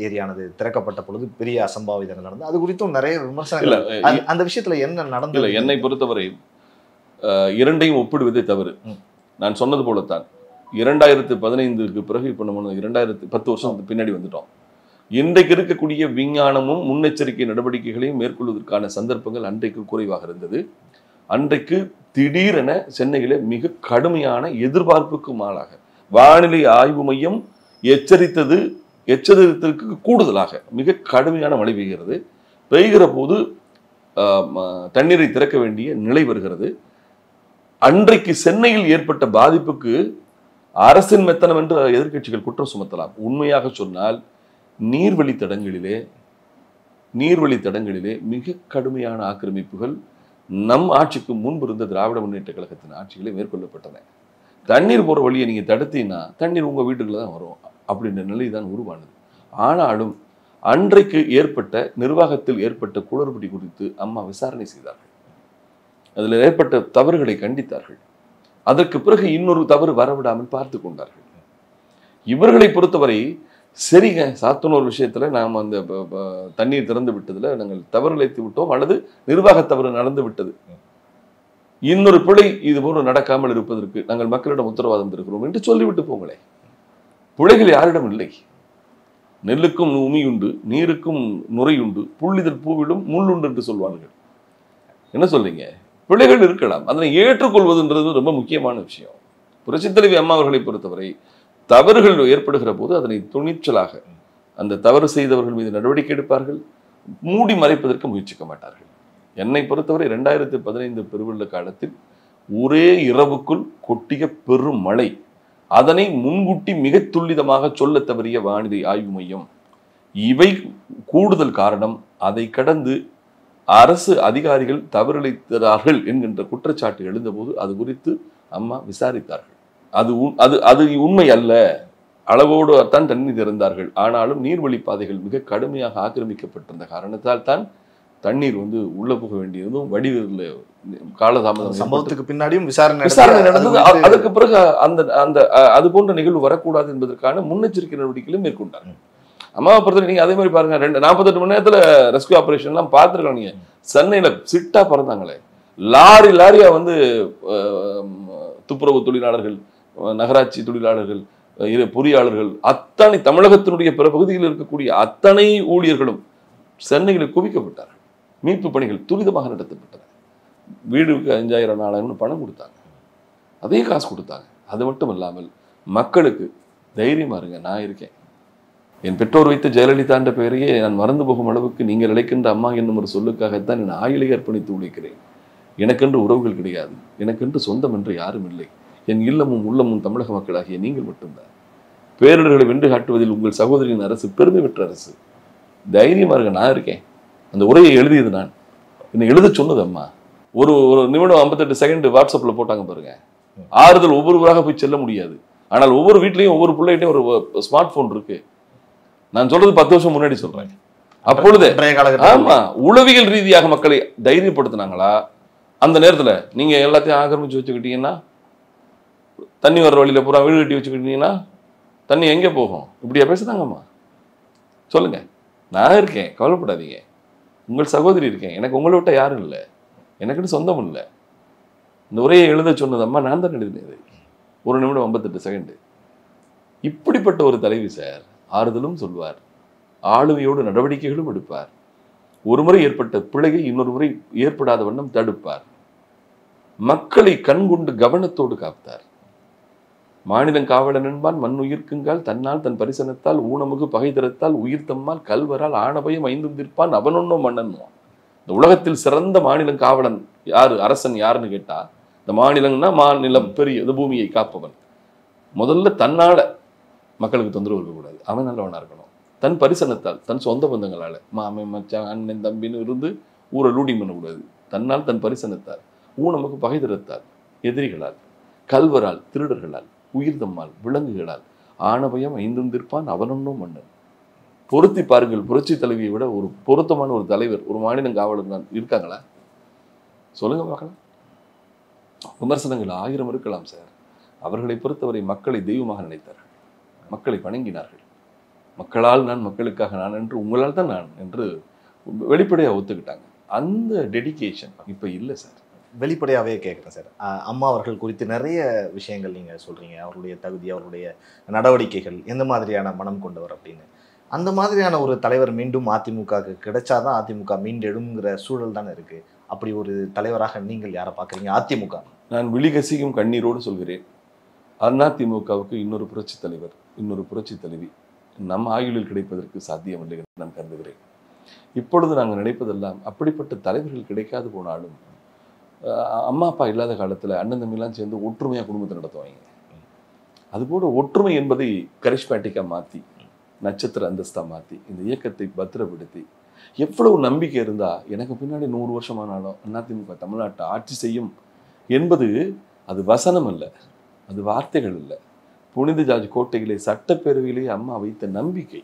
ஏரியானது திறக்கப்பட்ட பொழுது பெரிய அசம்பாவிதங்கள் நடந்தது. அது குறித்தும் நிறைய விமர்சனங்கள். அந்த விஷயத்துல என்ன நடந்தது? என்னை பொறுத்தவரை இரண்டையும் ஒப்பிடுவதே தவறு. நான் சொன்னது போலத்தான் 2015க்கு பிறகு இப்ப நம்ம 2010 வருஷம் பின்னாடி வந்துட்டோம். இன்றைக்கு இருக்கக்கூடிய விஞ்ஞானமும் முன்னெச்சரிக்கை நடவடிக்கைகளையும் மேற்கொள்வதற்கான சந்தர்ப்பங்கள் அன்றைக்கு குறைவாக இருந்தது. அன்றைக்கு திடீரென சென்னையில மிக கடுமையான எதிர்பார்ப்புக்கு மாறாக வானிலை ஆய்வு மையம் எச்சரித்ததற்கு கூடுதலாக மிக கடுமையான மழை பெய்கிறது. பெய்கிற போது தண்ணீரை திறக்க வேண்டிய நிலை வருகிறது. அன்றைக்கு சென்னையில் ஏற்பட்ட பாதிப்புக்கு அரசின் மெத்தனம் என்று எதிர்க்கட்சிகள் குற்றம் சுமத்தலாம். உண்மையாக சொன்னால் நீர்வழி தடங்களிலே மிக கடுமையான ஆக்கிரமிப்புகள் நம் ஆட்சிக்கு முன்பு இருந்த திராவிட முன்னேற்ற கழகத்தின் ஆட்சிகளே மேற்கொள்ளப்பட்டன. தண்ணீர் போற வழியை நீங்க தடுத்தீங்கன்னா தண்ணீர் உங்க வீட்டுக்குள்ள தான் வரும் அப்படின்ற நிலை தான் உருவானது. ஆனாலும் அன்றைக்கு நிர்வாகத்தில் ஏற்பட்ட குளறுபடி குறித்து அம்மா விசாரணை செய்தார்கள். அதில் ஏற்பட்ட தவறுகளை கண்டித்தார்கள். அதற்கு பிறகு இன்னொரு தவறு வரவிடாமல் பார்த்து கொண்டார்கள். இவர்களை பொறுத்தவரை சரிங்க, சாத்தனூர் விஷயத்துல நாம் அந்த தண்ணீர் திறந்து விட்டதுல நாங்கள் தவறு இழைத்து விட்டோம் அல்லது நிர்வாக தவறு நடந்து விட்டது, இன்னொரு பிழை இது போன்று நடக்காமல் இருப்பதற்கு நாங்கள் மக்களிடம் உத்தரவாதம் தருகிறோம் என்று சொல்லிவிட்டு போங்களே. பிழைகள் யாரிடம் இல்லை. நெல்லுக்கும் உமியுண்டு, நீருக்கும் நுரையுண்டு, புள்ளிதழ் பூவிடும் முள்ளுண்டு என்று சொல்வார்கள். என்ன சொல்றீங்க? பிழைகள் இருக்கலாம், அதனை ஏற்றுக்கொள்வதுன்றது ரொம்ப முக்கியமான விஷயம். புரட்சித் தலைவி அம்மா அவர்களை பொறுத்தவரை தவறுகள் ஏற்படுகிற போது அதனை துணிச்சலாக அந்த தவறு செய்தவர்கள் மீது நடவடிக்கை எடுப்பார்கள், மூடி மறைப்பதற்கு முயற்சிக்க மாட்டார்கள். என்னை பொறுத்தவரை 2015 பெருவெள்ள காலத்தில் ஒரே இரவுக்குள் கொட்டிய பெரும் மழை, அதனை முன்கூட்டி மிக துல்லிதமாக சொல்ல தவறிய வானிலை ஆய்வு மையம், இவை கூடுதல் காரணம். அதை கடந்து அரசு அதிகாரிகள் தவறிழைத்தார்கள் என்கின்ற குற்றச்சாட்டு எழுந்தபோது அது குறித்து அம்மா விசாரித்தார்கள். அது உண்மை அல்ல, அளவோடு தான் தண்ணீர் திறந்தார்கள். ஆனாலும் நீர்வழி பாதைகள் மிக கடுமையாக ஆக்கிரமிக்கப்பட்டிருந்த காரணத்தால் தான் தண்ணீர் வந்து உள்ள போக வேண்டியதும் வடிவில் காலதாமதம். சம்பவத்துக்கு பின்னாடியும் விசாரணை நடந்தது. அதற்கு பிறகு அந்த அது போன்ற நிகழ்வு வரக்கூடாது என்பதற்கான முன்னெச்சரிக்கை நடவடிக்கைகளும் மேற்கொண்டார்கள். அம்மாவை பொறுத்தவரை நீங்க அதே மாதிரி பாருங்க, 48 மணி நேரத்துல ரெஸ்கியூ ஆபரேஷன் எல்லாம் பார்த்துருக்கோம். நீங்க சென்னையில சிட்டா பறந்தாங்களே, லாரியா வந்து துப்புரவு தொழிலாளர்கள், நகராட்சி தொழிலாளர்கள், பொறியாளர்கள், அத்தனை தமிழகத்தினுடைய பிற பகுதியில் இருக்கக்கூடிய அத்தனை ஊழியர்களும் சென்னையில் குவிக்கப்பட்டார்கள். மீட்பு பணிகள் துரிதமாக நடத்தப்பட்டன. வீடுக்கு 5000 4000 பணம் கொடுத்தாங்க, அதே காசு கொடுத்தாங்க. அது மட்டும் இல்லாமல் மக்களுக்கு தைரியமா இருங்க, நான் இருக்கேன், என் பெற்றோர் வைத்த ஜெயலலிதா என்ற பெயரையே நான் மறந்து போகும் அளவுக்கு நீங்கள் அழைக்கின்ற அம்மா என்னும் ஒரு சொல்லுக்காகத்தான் என் ஆயுளை அர்ப்பணித்து உழைக்கிறேன். எனக்கென்று உறவுகள் கிடையாது, எனக்கென்று சொந்தம் என்று யாரும் இல்லை. என் இல்லமும் உள்ளமும் தமிழக மக்களாகிய நீங்கள் மட்டும்தான். பேரிடர்களை வென்று காட்டுவதில் உங்கள் சகோதரியின் அரசு பெருமை பெற்ற அரசு. தைரியமா இருக்க, நான் இருக்கேன். அந்த உரையை எழுதியது நான், என்னை எழுத சொன்னது அம்மா. ஒரு நிமிடம் 58 செகண்ட் வாட்ஸ்அப்ல போட்டாங்க பாருங்க. ஆறுதல் ஒவ்வொருவராக போய் செல்ல முடியாது, ஆனால் ஒவ்வொரு வீட்லையும் ஒவ்வொரு பிள்ளைகிட்டையும் ஒரு ஸ்மார்ட் போன் இருக்கு. நான் சொல்றது 10 வருஷம் முன்னாடி சொல்றேன். அப்பொழுது ஆமா, உளவியல் ரீதியாக மக்களை தைரியப்படுத்தினாங்களா? அந்த நேரத்துல நீங்க எல்லாத்தையும் ஆக்கிரமிச்சு வச்சுக்கிட்டீங்கன்னா, தண்ணி வர்ற வழியில பூரா வீடு கட்டி வச்சுக்கிட்டீங்கன்னா தண்ணி எங்கே போகும்? இப்படியா பேசுனாங்கம்மா? சொல்லுங்க, நான் இருக்கேன், கவலைப்படாதீங்க, உங்கள் சகோதரி இருக்கேன், எனக்கு உங்களை விட்ட யாரும் இல்லை, எனக்குன்னு சொந்தம் இல்லை. இந்த உரையை எழுத சொன்னதம்மா நான் தான் எழுதினது. 1 நிமிடம் 58 செகண்ட். இப்படிப்பட்ட ஒரு தலைவி சார், ஆறுதலும் சொல்வார், ஆளுமையோடு நடவடிக்கைகளும் எடுப்பார். ஒரு முறை ஏற்பட்ட பிழையை இன்னொரு முறை ஏற்படாத வண்ணம் தடுப்பார். மக்களை கண்கொண்டு கவனத்தோடு காத்தார். மாநிலம் காவலன் என்பான் மண் உயிர்க்குங்கால், தன்னால் தன் பரிசனத்தால் ஊனமுகு பகை திறத்தால் உயிர் தம்மால் கல்வரால் ஆணபயம் ஐந்தும் தீர்ப்பான் அவனொன்னோ மன்னன்வான். இந்த உலகத்தில் சிறந்த மாநிலம் காவலன் யாரு, அரசன் யாருன்னு கேட்டா, இந்த மாநிலம்னா மாநிலம் பெரிய இந்த பூமியை காப்பவன். முதல்ல தன்னால மக்களுக்கு தொந்தரவு இருக்கக்கூடாது, அவன் நல்லவனா இருக்கணும். தன் பரிசனத்தால், தன் சொந்த பந்தங்களால, மாமன் மச்சான் அண்ணன் தம்பின்னு இருந்து ஊரை லூடி பண்ணக்கூடாது. தன்னால் தன் பரிசனத்தால் ஊனமுக்கு பகை திறத்தால், எதிரிகளால், கல்வரால், திருடர்களால், உயிர்தம்மால், விலங்குகளால், ஆணவயம் ஐந்தும் திற்பான் அவனொன்னும் மன்னன். பொருத்தி பாருங்கள், புரட்சி தலைவியை விட ஒரு பொருத்தமான ஒரு தலைவர், ஒரு மாநில காவலர் தான் இருக்காங்களா? சொல்லுங்க பார்க்கலாம். விமர்சனங்கள் 1000 இருக்கலாம் சார். அவர்களை பொறுத்தவரை மக்களை தெய்வமாக நினைத்தார்கள், மக்களை வணங்கினார்கள். மக்களால் நான், மக்களுக்காக நான் என்று, உங்களால் தான் நான் என்று வெளிப்படையாக ஒத்துக்கிட்டாங்க. அந்த டெடிகேஷன் இப்போ இல்லை சார். வெளிப்படையாகவே கேட்குறேன் சார். அம்மா அவர்கள் குறித்து நிறைய விஷயங்கள் நீங்கள் சொல்கிறீங்க. அவருடைய தகுதி, அவருடைய நடவடிக்கைகள், எந்த மாதிரியான மனம் கொண்டவர் அப்படின்னு. அந்த மாதிரியான ஒரு தலைவர் மீண்டும் அதிமுகவுக்கு கிடைச்சாதான் அதிமுக மீண்டெழுங்கிற சூழல் தானே இருக்குது. அப்படி ஒரு தலைவராக நீங்கள் யாரை பார்க்குறீங்க அதிமுக? நான் விழிகசிக்கும் கண்ணீரோடு சொல்கிறேன், அதிமுகவுக்கு இன்னொரு புரட்சி தலைவர், இன்னொரு புரட்சி தலைவி நம் ஆயுளில் கிடைப்பதற்கு சாத்தியமில்லை என்று நான் கருதுகிறேன். இப்பொழுது நாங்கள் நினைப்பதெல்லாம் அப்படிப்பட்ட தலைவர்கள் கிடைக்காது போனாலும், அம்மா அப்பா இல்லாத காலத்தில் அண்ணன் தம்பிலாம் சேர்ந்து ஒற்றுமையாக குடும்பத்தை நடத்துவாங்க. அதுபோல ஒற்றுமை என்பதை கரிஷ்மேட்டிக்காக மாற்றி, நட்சத்திர அந்தஸ்தாக மாற்றி, இந்த இயக்கத்தை பத்திரப்படுத்தி, எவ்வளவு நம்பிக்கை இருந்தால் எனக்கு பின்னாடி 100 வருஷமானாலும் அதிமுக தமிழ்நாட்டை ஆட்சி செய்யும் என்பது அது வசனம் அல்ல, அது வார்த்தைகள் இல்லை. புனித ஜார்ஜ் கோட்டையிலே சட்டப்பேரவையிலே அம்மா வைத்த நம்பிக்கை.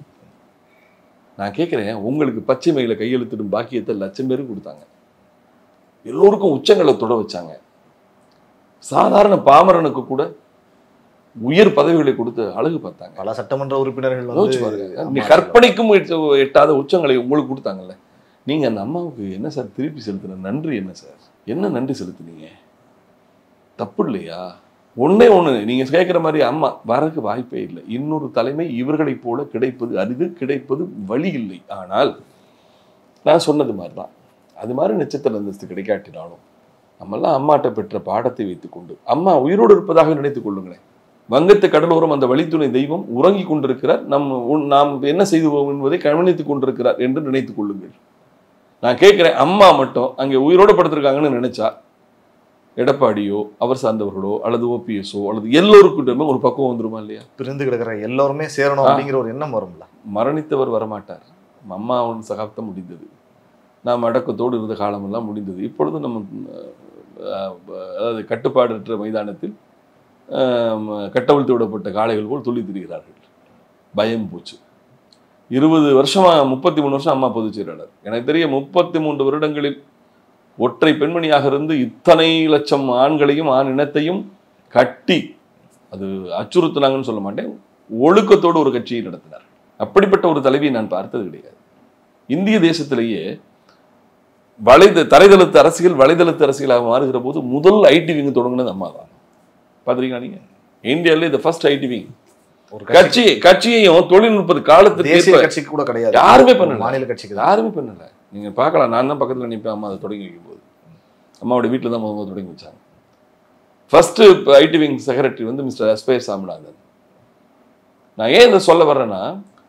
நான் கேட்குறேன், உங்களுக்கு பச்சை மயில கையெழுத்திடும் பாக்கியத்தை 1,00,000 பேருக்கு கொடுத்தாங்க. எல்லோருக்கும் உச்சங்களை தொட வச்சாங்க. சாதாரண பாமரனுக்கு கூட உயர் பதவிகளை கொடுத்து அழகு பார்த்தாங்க. பல சட்டமன்ற உறுப்பினர்கள் நீ கற்பனைக்கும் எட்டாத உச்சங்களை உங்களுக்கு கொடுத்தாங்கல்ல. நீங்க அந்த அம்மாவுக்கு என்ன சார் திருப்பி செலுத்தின நன்றி? என்ன சார், என்ன நன்றி செலுத்துனீங்க? தப்பு இல்லையா? ஒன்னே ஒண்ணு, நீங்க கேட்குற மாதிரி அம்மா வரக்கு வாய்ப்பே இல்லை. இன்னொரு தலைமை இவர்களைப் போல கிடைப்பது அரிது, கிடைப்பது வழி இல்லை. ஆனால் நான் சொன்னது மாதிரி தான், அது மாதிரி நட்சத்திர அந்தஸ்து கிடைக்காட்டினாலும் நம்மெல்லாம் அம்மாட்ட பெற்ற பாடத்தை வைத்துக்கொண்டு, அம்மா உயிரோடு இருப்பதாக நினைத்துக் கொள்ளுங்களேன். வங்கத்து கடலோரம் அந்த வழித்துணை தெய்வம் உறங்கி கொண்டிருக்கிறார், நாம் என்ன செய்துவோம் என்பதை கவனித்துக் கொண்டிருக்கிறார் என்று நினைத்துக் கொள்ளுங்கள். நான் கேட்கிறேன், அம்மா மட்டும் அங்கே உயிரோடு படுத்திருக்காங்கன்னு நினைச்சா எடப்பாடியோ அவர் சார்ந்தவர்களோ அல்லது ஓபிஎஸ்ஓ அல்லது எல்லோருக்கும் ஒரு பக்குவம் வந்துருமா இல்லையா? பிரிந்து கிடக்கிற எல்லோருமே சேரணும் அப்படிங்கிற ஒரு எண்ணம் வரும்ல. மரணித்தவர் வரமாட்டார். அம்மா அவன் சகாப்தம் முடிந்தது, நாம் அடக்கத்தோடு இருந்த காலமெல்லாம் முடிந்தது. இப்பொழுது நம்ம அதாவது கட்டுப்பாடற்ற மைதானத்தில் கட்டவிழ்த்து விடப்பட்ட காளைகள் போல் துள்ளி திரிகிறார்கள். பயம் போச்சு. 20 வருஷமா 33 வருஷம் அம்மா பொதுச் செயலாளர். எனக்கு தெரிய 33 வருடங்களில் ஒற்றை பெண்மணியாக இருந்து இத்தனை லட்சம் ஆண்களையும் ஆண் இனத்தையும் கட்டி, அது அச்சுறுத்தினாங்கன்னு சொல்ல மாட்டேன், ஒழுக்கத்தோடு ஒரு கட்சியை நடத்தினார். அப்படிப்பட்ட ஒரு தலைவியை நான் பார்த்தது கிடையாது. இந்திய தேசத்திலேயே தரைதளத்து அரசியல் வலைதளத்து அரசியலாக மாறுகிற போது முதல் ஐடி விங் தொடங்கினது அம்மா தான். பார்த்துருக்கீங்களா நீங்க? இந்தியாவிலே இந்த ஃபர்ஸ்ட் ஐடி விங். ஒரு கட்சியையும் தொழில்நுட்ப காலத்துக்கு கட்சிக்கு கூட கிடையாது, யாருமே பண்ணல, மாநில கட்சிக்கு யாருமே பண்ணல. நீங்க பார்க்கலாம், நான் தான் பக்கத்தில் நினைப்பேன். அம்மா அதை தொடங்கி வைக்கும் போது அம்மாவோட வீட்டில் தான் முதல்ல தொடங்கி வச்சாங்க. ஃபர்ஸ்ட் ஐடி விங் செக்ரட்டரி வந்து மிஸ்டர் எஸ்பைர் சாமிநாதன். நான் ஏன் இதை சொல்ல வர்றேன்னா,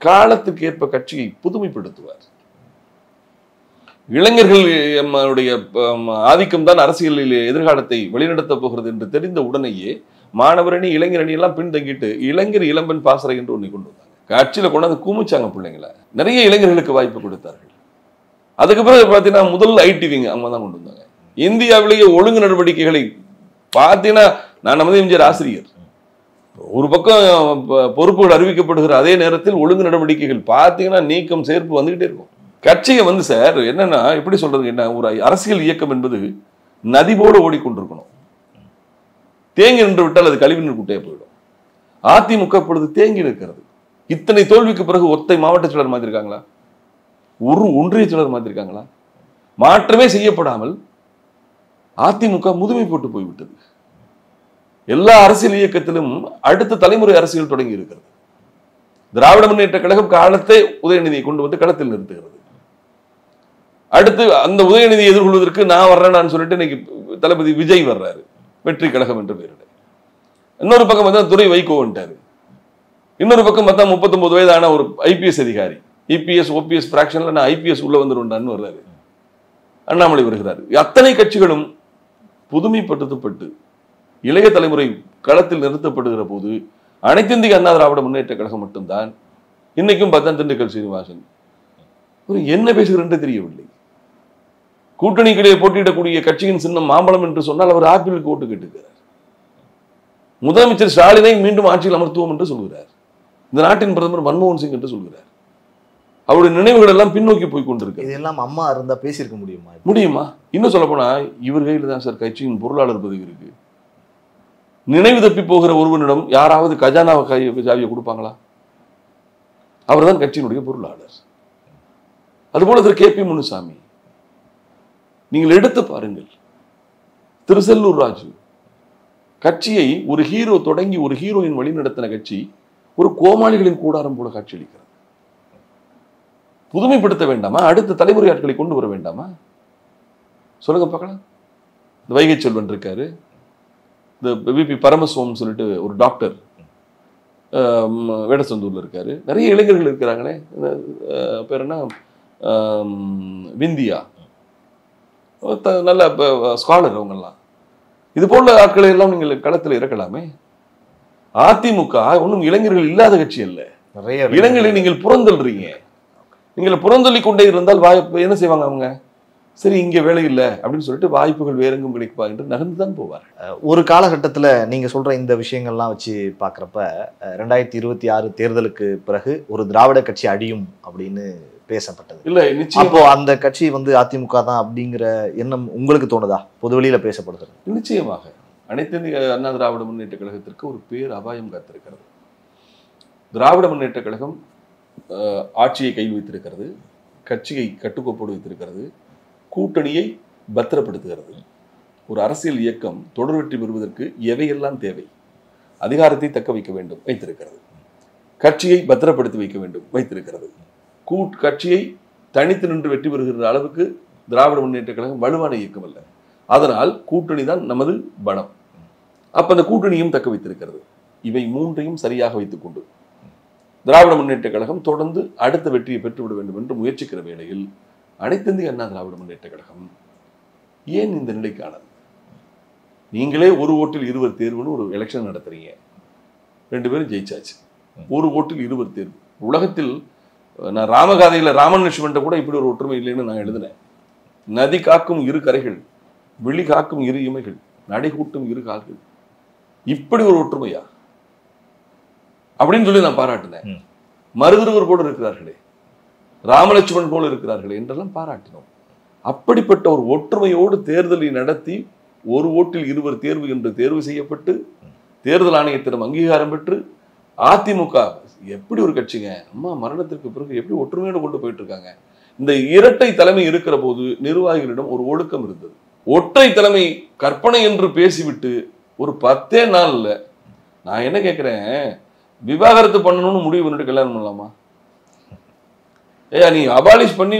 காலத்துக்கு ஏற்ப கட்சியை புதுமைப்படுத்துவார். இளைஞர்கள் நம்மளுடைய ஆதிக்கம் தான் அரசியலில் எதிர்காலத்தை வழிநடத்த போகிறது என்று தெரிந்த உடனேயே மாணவரணி இளைஞரணி எல்லாம் பின்தங்கிட்டு இளைஞர் இளம்பெண் பாசறை என்று ஒன்றை கொண்டு வந்தாங்க. கட்சியில கொண்டாந்து கூமிச்சாங்க பிள்ளைங்களை. நிறைய இளைஞர்களுக்கு வாய்ப்பு கொடுத்தார்கள். அதுக்கு பிறகு பார்த்தீங்கன்னா முதல் ஐடி விங் அவங்க தான் கொண்டு வந்தாங்க. இந்தியாவிலேயே ஒழுங்கு நடவடிக்கைகளை பார்த்தீங்கன்னா, நான் நமது எம்ஜிஆர் ஆசிரியர், ஒரு பக்கம் பொறுப்புகள் அறிவிக்கப்படுகிற அதே நேரத்தில் ஒழுங்கு நடவடிக்கைகள் பார்த்தீங்கன்னா நீக்கம் சேர்ப்பு வந்துகிட்டே இருக்கும். கட்சியை வந்து சார் என்னன்னா, எப்படி சொல்றது, என்ன ஒரு அரசியல் இயக்கம் என்பது நதி போல ஓடிக்கொண்டிருக்கணும். தேங்கி நின்று விட்டால் அது கழிவு நீர் குட்டையா போயிடும். அதிமுக இப்பொழுது தேங்கி இருக்கிறது. இத்தனை தோல்விக்கு பிறகு ஒத்தை மாவட்ட செயலர் மாத்திருக்காங்களா? ஒரு ஒன்றிய செயலர் மாத்திருக்காங்களா? மாற்றமே செய்யப்படாமல் அதிமுக முதுமை போட்டு போய்விட்டது. எல்லா அரசியல் இயக்கத்திலும் அடுத்த தலைமுறை அரசியல் தொடங்கி இருக்கிறது. திராவிட முன்னேற்ற கழகம் காலத்தை உதயநிதியை கொண்டு வந்து களத்தில் நிறுத்துகிறது. அடுத்து அந்த உதயநிதியை எதிர்கொள்வதற்கு நான் வர்றேன்னு சொல்லிட்டு இன்னைக்கு தளபதி விஜய் வர்றாரு, வெற்றி கழகம் என்று பெயரிட. இன்னொரு பக்கம் பார்த்தா துரை வைகோ வந்துட்டாரு. இன்னொரு பக்கம் பார்த்தா 39 வயதான ஒரு ஐபிஎஸ் அதிகாரி, இபிஎஸ் ஓபிஎஸ் பிராக்ஷன்ல நான் ஐபிஎஸ் உள்ள வந்துருண்டான்னு வர்றாரு. அண்ணாமலை வருகிறாரு. அத்தனை கட்சிகளும் புதுமைப்படுத்தப்பட்டு இளைய தலைமுறை களத்தில் நிறுத்தப்படுகிற போது அனைத்து இந்திய அண்ணா திராவிட முன்னேற்ற கழகம் மட்டும்தான் இன்னைக்கும் பார்த்தா திண்டுக்கல் சீனிவாசன் ஒரு என்ன பேசுகிறேன் தெரியவில்லை. கூட்டணிக்கிடையே போட்டியிடக்கூடிய கட்சியின் சின்னம் மாம்பழம் என்று சொன்னால் அவர் ஆப்பிளுக்கு ஓட்டு கேட்டுக்கிறார். முதலமைச்சர் ஸ்டாலினை மீண்டும் ஆட்சியில் அமர்த்துவோம் என்று சொல்கிறார். இந்த நாட்டின் பிரதமர் மன்மோகன் சிங் என்று சொல்கிறார். அவருடைய நினைவுகள் எல்லாம் பின்னோக்கி போய் கொண்டிருக்கு. இதெல்லாம் அம்மா இருந்தா பேசியிருக்க முடியுமா? இன்னும் சொல்ல போனா இவர் கையில் தான் சார் கட்சியின் பொருளாளர் பதவி இருக்கு. நினைவு தப்பி போகிற ஒருவனிடம் யாராவது கஜானாவை சாவியை கொடுப்பாங்களா? அவர் தான் கட்சியினுடைய பொருளாளர். அதுபோல திரு கே பி முனுசாமி, நீங்கள் எடுத்து பாருங்கள். திரு செல்லூர் ராஜு, கட்சியை ஒரு ஹீரோ தொடங்கி ஒரு ஹீரோயின் வழி நடத்தின கட்சி ஒரு கோமாளிகளின் கூடாரம் போல காட்சியளிக்கிறது. புதுமைப்படுத்த வேண்டாமா? அடுத்த தலைமுறை ஆட்களை கொண்டு வர வேண்டாமா? சொல்லுங்க பார்க்கலாம். இந்த வைகை செல்வன் இருக்காரு, இந்த விபி பரமசிவம் சொல்லிட்டு ஒரு டாக்டர் வேடசந்தூர்ல இருக்காரு, நிறைய இளைஞர்கள் இருக்கிறாங்களே. பேர் என்ன, விந்தியா, நல்ல ஸ்காலர் அவங்கெல்லாம். இது போல ஆட்களை எல்லாம் நீங்கள் களத்தில் இறக்கலாமே. அதிமுக ஒன்றும் இளைஞர்கள் இல்லாத கட்சி அல்ல. நிறைய இளைஞர்களை நீங்கள் புறந்தள்ளுறீங்க. நீங்கள் புறந்தள்ளி கொண்டே இருந்தால் வாய்ப்பு என்ன செய்வாங்க அவங்க? சரி, இங்கே வேலை இல்லை அப்படின்னு சொல்லிட்டு வாய்ப்புகள் வேற எங்கும் கிடைப்பா என்று நகர்ந்து தான் போவார். ஒரு காலகட்டத்தில் நீங்கள் சொல்கிற இந்த விஷயங்கள்லாம் வச்சு பார்க்குறப்ப 2026 தேர்தலுக்கு பிறகு ஒரு திராவிட கட்சி அடியும் அப்படின்னு பேசப்பட்டது. இல்லை, நிச்சயம். அப்போ அந்த கட்சி அதிமுக தான் அப்படிங்கிற எண்ணம் உங்களுக்கு தோணுதா? பொதுவெளியில பேசப்படுது. நிச்சயமாக அனைத்து இந்திய அண்ணா திராவிட முன்னேற்ற கழகத்திற்கு ஒரு பேர் அபாயம் காத்திருக்கிறது. திராவிட முன்னேற்ற கழகம் ஆட்சியை கையில் வைத்திருக்கிறது, கட்சியை கட்டுக்கோப்போடு வைத்திருக்கிறது, கூட்டணியை பத்திரப்படுத்துகிறது. ஒரு அரசியல் இயக்கம் தொடர் வெற்றி பெறுவதற்கு எவையெல்லாம் தேவை? அதிகாரத்தை தக்க வைக்க வேண்டும், வைத்திருக்கிறது. கட்சியை பத்திரப்படுத்தி வைக்க வேண்டும், வைத்திருக்கிறது. கட்சியை தனித்து நின்று வெற்றி பெறுகிற அளவுக்கு திராவிட முன்னேற்ற கழகம் வலுவான இயக்கம் அல்ல. அதனால் கூட்டணி தான் நமது பலம். அப்ப அந்த கூட்டணியும் தக்க வைத்திருக்கிறது. இவை மூன்றையும் சரியாக வைத்துக் கொண்டு திராவிட முன்னேற்ற கழகம் தொடர்ந்து அடுத்த வெற்றியை பெற்றுவிட வேண்டும் என்று முயற்சிக்கிற வேளையில் அனைத்து இந்திய அண்ணா திராவிட முன்னேற்ற கழகம் ஏன் இந்த நிலைக்கானது? நீங்களே ஒரு ஓட்டில் 20 தேர்வுன்னு ஒரு எலெக்ஷன் நடத்துறீங்க. 2 பேரும் ஜெயிச்சாச்சு. ஒரு ஓட்டில் 20 தேர்வு. உலகத்தில் நான் ராமகாதையில ராமன் லட்சுமண்ட கூட இப்படி ஒரு ஒற்றுமை இல்லைன்னு நான் எழுதினேன். நதி காக்கும் 2 கரைகள், விழி காக்கும் 2 இமைகள், நடை கூட்டும் 2 கால்கள். இப்படி ஒரு ஒற்றுமையா அப்படின்னு சொல்லி நான் பாராட்டினேன். மருதுருவர் போல இருக்கிறார்களே, ராமலட்சுமணன் போல இருக்கிறார்களே என்றெல்லாம் பாராட்டினோம். அப்படிப்பட்ட ஒரு ஒற்றுமையோடு தேர்தலை நடத்தி ஒரு ஓட்டில் 20 தேர்வு என்று தேர்வு செய்யப்பட்டு தேர்தல் ஆணையத்திடம் அங்கீகாரம் பெற்று அதிமுக எப்படி ஒரு கட்சிங்க, அம்மா மரணத்திற்கு பிறகு எப்படி ஒற்றுமையோடு கொண்டு போயிட்டு இருக்காங்க. இந்த இரட்டை தலைமை இருக்கிற போது நிர்வாகிகளிடம் ஒரு ஒழுக்கம் இருந்தது. ஒற்றை தலைமை கற்பனை என்று பேசிவிட்டு ஒரு 10 நாள்ல நான் என்ன கேட்கிறேன், விவாகரத்து பண்ணணும்னு முடிவு பண்ணிட்டு கல்யாணம் பண்ணலாமா? நீ அபாலிஷ் பண்ணி